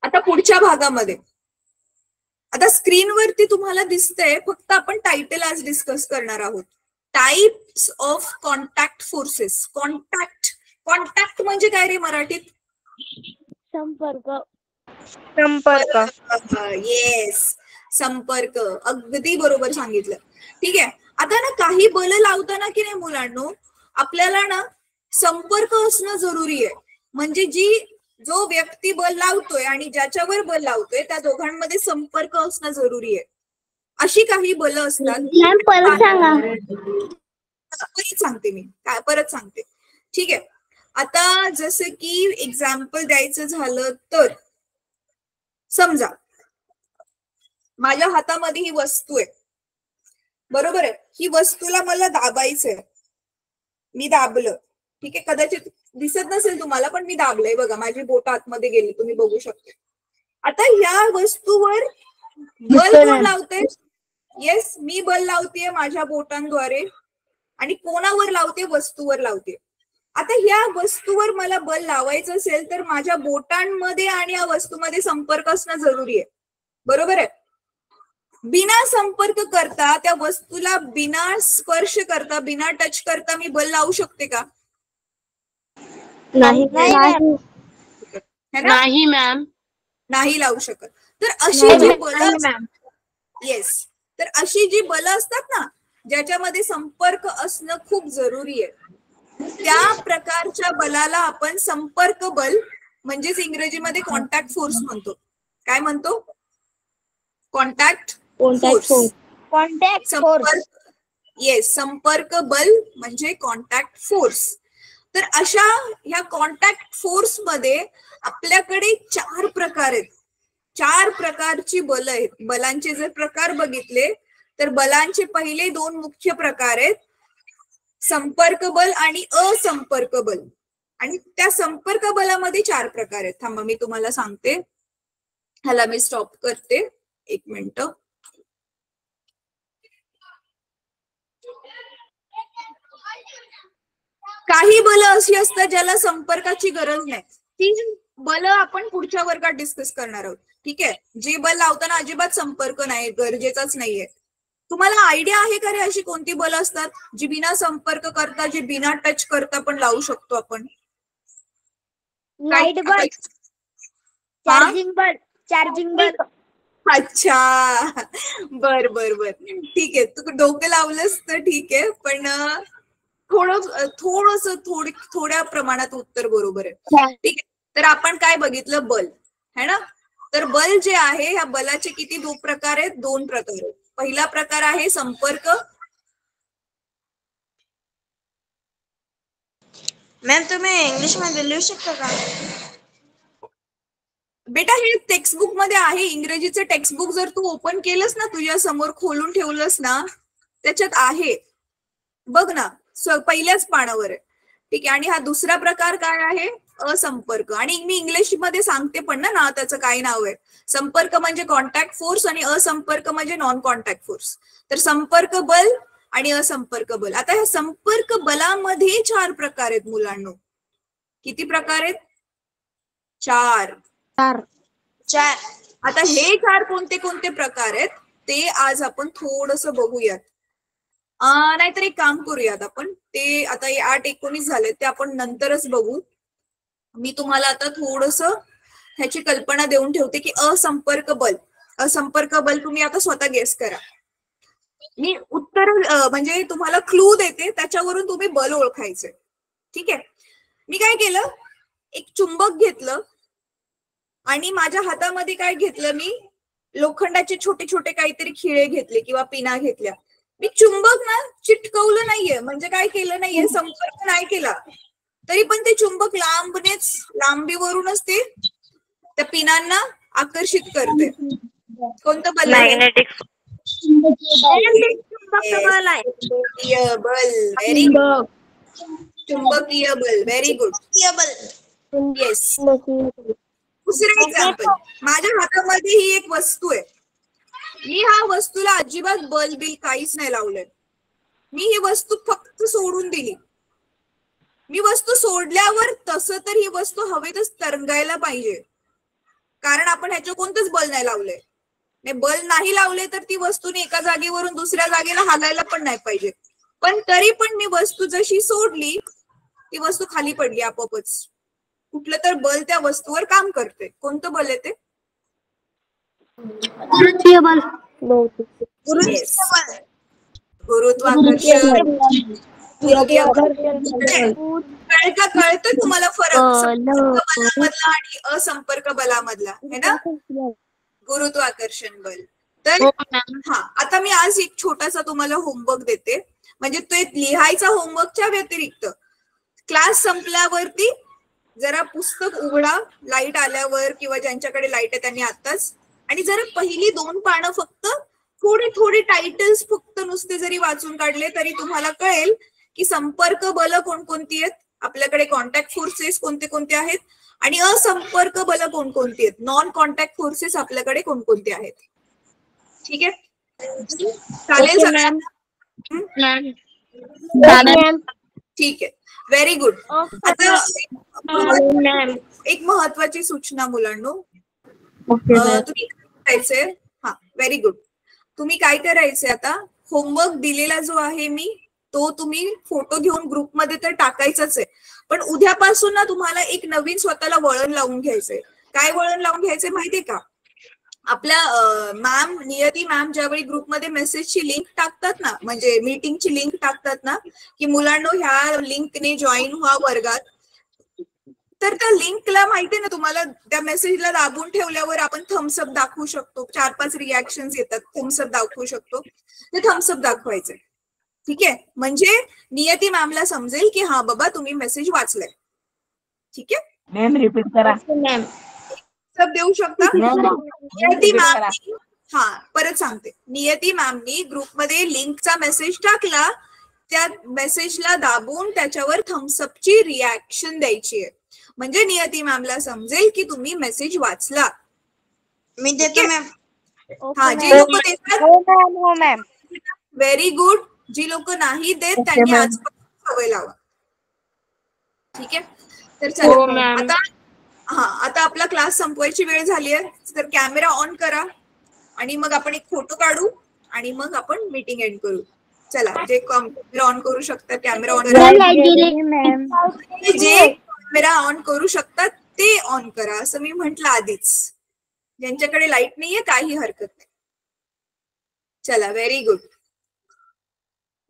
आता पुढच्या भागामध्ये, आता स्क्रीनवरती तुम्हाला दिसतंय, फक्त आपण टायटल आज डिस्कस करणार आहोत. Types of contact forces. Contact म्हणजे काय रे मराठीत? संपर्क. येस, संपर्क. अगदी बरोबर सांगितलं. ठीक आहे, आता ना काही बल लावताना की नाही मुलांनो आपल्याला ना संपर्क असणं जरुरी आहे. म्हणजे जो व्यक्ती बल लावतोय आणि ज्याच्यावर बल लावतोय त्या दोघांमध्ये संपर्क असणं जरुरी आहे. अशी काही बल असतात. मॅम परत सांगा. परत सांगते मी, काय परत सांगते. ठीक आहे, आता जसं की एक्झाम्पल द्यायचं झालं तर समजा माझ्या हातामध्ये ही वस्तू आहे, बरोबर आहे. ही वस्तूला मला दाबायचंय, मी दाबलं. ठीक आहे, कदाचित दिसत नसेल तुम्हाला पण मी दाबलंय बघा, माझी बोट आतमध्ये गेली, तुम्ही बघू शकता. आता या वस्तूवर बल कोण लावते? येस, मी बल लावतेय माझ्या बोटांद्वारे. आणि कोणावर लावते? वस्तूवर लावते. आता या वस्तूवर मला बल लावायचं असेल तर माझ्या बोटांमध्ये आणि या वस्तूमध्ये संपर्क असणं जरुरी आहे, बरोबर आहे. बिना संपर्क करता त्या वस्तूला बिना स्पर्श करता, बिना टच करता मी बल लावू शकते का? नाही. नाही मॅम. नाही लावू शकत. तर अशी जी बल, येस, तर अशी जी बल असतात ना ज्याच्यामध्ये संपर्क असणं खूप जरुरी आहे, त्या प्रकारच्या बलाला आपण संपर्क बल म्हणजेच इंग्रजीमध्ये कॉन्टॅक्ट फोर्स म्हणतो. काय म्हणतो? Contact force. संपर्क, येस, संपर्क बल म्हणजे कॉन्टॅक्ट फोर्स. तर अशा ह्या कॉन्टॅक्ट फोर्स मध्ये आपल्याकडे 4 प्रकार आहेत. 4 प्रकारची बल आहेत. बलांचे जर प्रकार बघितले तर बलांचे पहिले 2 मुख्य प्रकार आहेत, संपर्क बल आणि असंपर्क बल. आणि त्या संपर्क बलामध्ये 4 प्रकार आहेत. थांबा मी तुम्हाला सांगते, ह्याला मी स्टॉप करते 1 मिनिट. काही बल अशी असतात ज्याला संपर्काची गरज नाही. ती बल आपण पुढच्या वर्गात डिस्कस करणार आहोत. ठीक आहे. जे बल लावताना अजिबात संपर्क नाही, गरजेचाच नाहीये. तुम्हाला आयडिया आहे का रे अशी कोणती बल असतात जी बिना संपर्क करता, जी बिना टच करता पण लावू शकतो आपण? Light bulb, charging bulb, charging bulb. अच्छा, बर बर बर, ठीक आहे. तू डोकं लावलंस तर ठीक आहे, पण थोड्या प्रमाणात उत्तर बरोबर आहे. ठीक आहे. तर आपण काय बघितलं? बल है ना. तर बल जे आहे, ह्या बलाचे किती प्रकार आहेत? 2 प्रकार आहेत. पहिला प्रकार आहे संपर्क. मॅम तुम्ही इंग्लिश मध्ये लिहू शकता का? बेटा हे टेक्स्टबुक मध्ये आहे. इंग्रजीचं टेक्स्टबुक जर तू ओपन केलंस ना, तुझ्या समोर खोलून ठेवलंस ना, त्याच्यात आहे बघ ना, पहिल्याच पानावर आहे. ठीक आहे. आणि हा दुसरा प्रकार काय आहे? असंपर्क. आणि मी इंग्लिश मध्ये सांगते पण ना त्याचं काय नाव आहे. संपर्क म्हणजे कॉन्टॅक्ट फोर्स आणि असंपर्क म्हणजे नॉन कॉन्टॅक्ट फोर्स. तर संपर्क बल आणि असंपर्क बल. आता ह्या संपर्क बलामध्ये 4 प्रकार आहेत मुलांनो. किती प्रकार आहेत? 4. आता हे 4 कोणते कोणते प्रकार आहेत ते आज आपण थोडस बघूयात. नाहीतर एक काम करूयात आपण, ते आता 8-19 झाले ते आपण नंतरच बघू. मी तुम्हाला आता थोडस ह्याची कल्पना देऊन ठेवते की असंपर्क बल तुम्ही आता स्वतः गेस करा. मी उत्तर म्हणजे तुम्हाला क्लू देते, त्याच्यावरून तुम्ही बल ओळखायचे. ठीक आहे. मी काय केलं, एक चुंबक घेतलं आणि माझ्या हातामध्ये काय घेतलं, मी लोखंडाचे छोटे छोटे काहीतरी खिळे घेतले किंवा पिना घेतल्या. मी चुंबक ना चिटकवलं नाहीये, म्हणजे काय केलं नाहीये, संपर्क नाही केला, तरी पण ते चुंबक लांबीवरूनच ते त्या पिनांना आकर्षित करते. कोणतं बल आहे? चुंबकीय बल. Very good. चुंबकीय बल. Very good. येस. दुसरं एक्झाम्पल, माझ्या हातामध्ये ही एक वस्तू आहे. मी ह्या वस्तूला अजिबात बल बिल काहीच नाही लावलंय. मी ही वस्तू फक्त सोडून दिली. मी वस्तू सोडल्यावर तसं तर ही वस्तू हवेतच तरंगायला पाहिजे, कारण आपण ह्याच्या कोणतंच बल नाही लावलंय. बल नाही लावले तर ती वस्तूने एका जागेवरून दुसऱ्या जागेला हालायला पण नाही पाहिजे. पण तरी पण मी वस्तू जशी सोडली ती वस्तू खाली पडली आपोआपच. कुठलं तर बल त्या वस्तूवर काम करते. कोणतं बल आहे ते? गुरुत्वीय बल. गुरुत्वाकर्षण. कळतं तुम्हाला फरक संपर्क बलामधला आणि असंपर्क बलामधला, है ना? गुरुत्वाकर्षण बल. तर आता मी आज एक छोटासा तुम्हाला होमवर्क देते, म्हणजे तो लिहायचा होमवर्कच्या व्यतिरिक्त क्लास संपल्यावरती जरा पुस्तक उघडा, लाईट आल्यावर, किंवा ज्यांच्याकडे लाईट आहे त्यांनी आताच, आणि जरा पहिली 2 पानं फक्त थोडे टायटल्स फक्त नुसते जरी वाचून काढले तरी तुम्हाला कळेल की संपर्क बल कोणकोणती आहेत, आपल्याकडे कॉन्टॅक्ट फोर्सेस कोणते कोणते आहेत, आणि असंपर्क बल कोणकोणती आहेत, नॉन कॉन्टॅक्ट फोर्सेस आपल्याकडे कोणकोणते आहेत. ठीक आहे, चालेल सगळ्यांना? ठीक आहे, व्हेरी गुड. आता एक महत्वाची सूचना मुलांनो, तुम्ही करायचंय, व्हेरी गुड, तुम्ही काय करायचंय, आता होमवर्क दिलेला जो आहे मी तो तुम्ही फोटो घेऊन ग्रुपमध्ये तर टाकायचाच आहे, पण उद्यापासून ना तुम्हाला एक नवीन स्वतःला वळण लावून घ्यायचंय. काय वळण लावून घ्यायचंय माहितीये का? आपल्या मॅम, नियती मॅम ज्यावेळी ग्रुपमध्ये मेसेजची लिंक टाकतात ना, म्हणजे मीटिंगची लिंक टाकतात ना, की मुलांनो ह्या लिंकने जॉईन व्हा वर्गात, तर त्या लिंकला माहितीये ना तुम्हाला, त्या मेसेजला दाबून ठेवल्यावर आपण थम्सअप दाखवू शकतो, 4-5 रिॲक्शन्स येतात, थम्सअप दाखवू शकतो, ते थम्सअप दाखवायचे. ठीक आहे, म्हणजे नियती मॅमला समजेल की हा बाबा तुम्ही मेसेज वाचलाय. ठीक आहे मॅम, रिपीट करा. सब देऊ शकता. नियती मॅम, परत सांगते, नियती मॅमनी ग्रुपमध्ये लिंकचा मेसेज टाकला, त्या मेसेजला दाबून त्याच्यावर थम्सअपची रिॲक्शन द्यायची आहे, म्हणजे नियती मॅमला समजेल की तुम्ही मेसेज वाचला. मी देतो मॅम. जी लोक देतात व्हेरी गुड, जी लोक नाही देत त्यांनी आजपासून सवय लावा. ठीक आहे. तर हो चला मॅम. आता आपला क्लास संपवायची वेळ झाली आहे. तर कॅमेरा ऑन करा आणि मग आपण एक फोटो काढू आणि मग आपण मीटिंग एंड करू. चला, जे कॅमेरा ऑन करू शकतात कॅमेरा ऑन करा. जे कॅमेरा ऑन करू शकतात ते ऑन करा, असं मी म्हंटल आधीच. ज्यांच्याकडे लाईट नाहीये काही हरकत नाही. चला, व्हेरी गुड,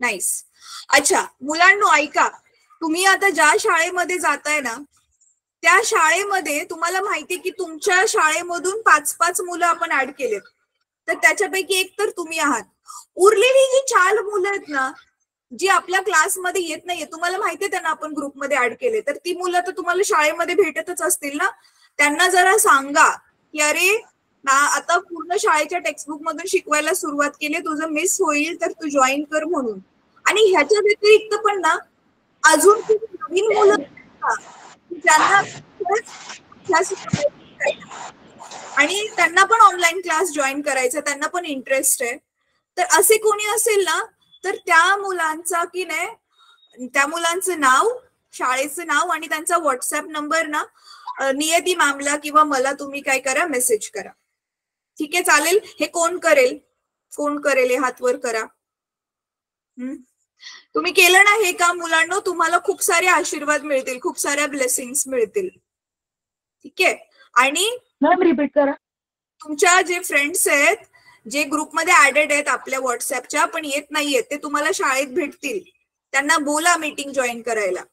नाईस. अच्छा मुलांनो ऐका, तुम्ही आता ज्या शाळेमध्ये जाताय ना त्या शाळेमध्ये तुम्हाला माहिती की तुमच्या शाळेमधून 5-5 मुलं आपण ऍड केलेत. तर त्याच्यापैकी एक तर तुम्ही आहात. उरलेली जी 4 मुलं आहेत ना जी आपल्या क्लासमध्ये येत नाहीये, तुम्हाला माहितीये त्यांना आपण ग्रुपमध्ये ऍड केले, तर ती मुलं तर तुम्हाला शाळेमध्ये भेटतच असतील ना. त्यांना जरा सांगा की अरे ना आता पूर्ण शाळेच्या टेक्स्टबुक मधून शिकवायला सुरुवात केली, तुझं मिस होईल तर तू जॉईन कर म्हणून. आणि ह्याच्या व्यतिरिक्त पण ना अजून खूप नवीन मुलं ज्यांना आणि त्यांना पण ऑनलाईन क्लास जॉईन करायचा, त्यांना पण इंटरेस्ट आहे. तर असे कोणी असेल ना तर त्या मुलांचा की नाही, त्या मुलांचं नाव, शाळेचं नाव आणि त्यांचा व्हॉट्सअप नंबर ना नियती मॅमला किंवा मला तुम्ही काय करा, मेसेज करा. ठीक आहे, चालेल. हे कोण करेल, कोण करेल हे हात वर करा. तुम्ही केलं ना हे काम मुलांनो, तुम्हाला खूप सारे आशीर्वाद मिळतील, खूप साऱ्या ब्लेसिंग्स मिळतील. ठीक आहे. आणि मॅम रिपीट करा. तुमच्या जे फ्रेंड्स आहेत, जे ग्रुपमध्ये ऍडेड आहेत आपल्या व्हॉट्सअपच्या पण येत नाहीयेत, ते तुम्हाला शाळेत भेटतील. त्यांना बोला मीटिंग जॉईन करायला.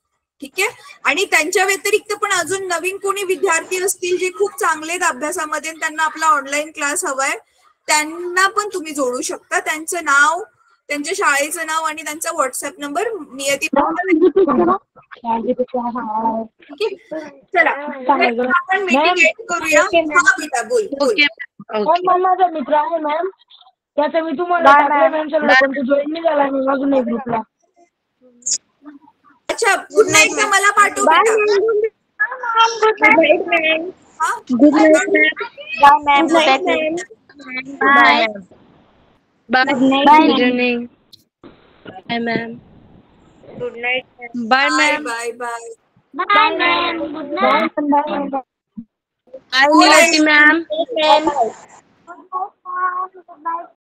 ठीक आहे. आणि त्यांच्या व्यतिरिक्त पण अजून नवीन कोणी विद्यार्थी असतील जे खूप चांगले आहेत अभ्यासामध्ये, त्यांना आपला ऑनलाईन क्लास हवाय, त्यांना पण तुम्ही जोडू शकता. त्यांचं नाव, त्यांच्या शाळेचं नाव आणि त्यांचा व्हॉट्सअप नंबर नियती. चला आपण मीटिंग एंड करूया. हा बेटा बोल. माझा मित्र आहे मॅम, त्याचा मी तुम्हाला टाकलं मॅम, पण तो जॉईन नाही झाला मी अजून एक ग्रुपला. अच्छा, गुड नाईट का मला पाठव बेटा. Good night ma'am. Good night. Bye. Bye. Good evening. Bye ma'am. Good night. Bye bye ma'am. Bye bye. Bye ma'am. Good night. Bye Niyati ma'am. Good night.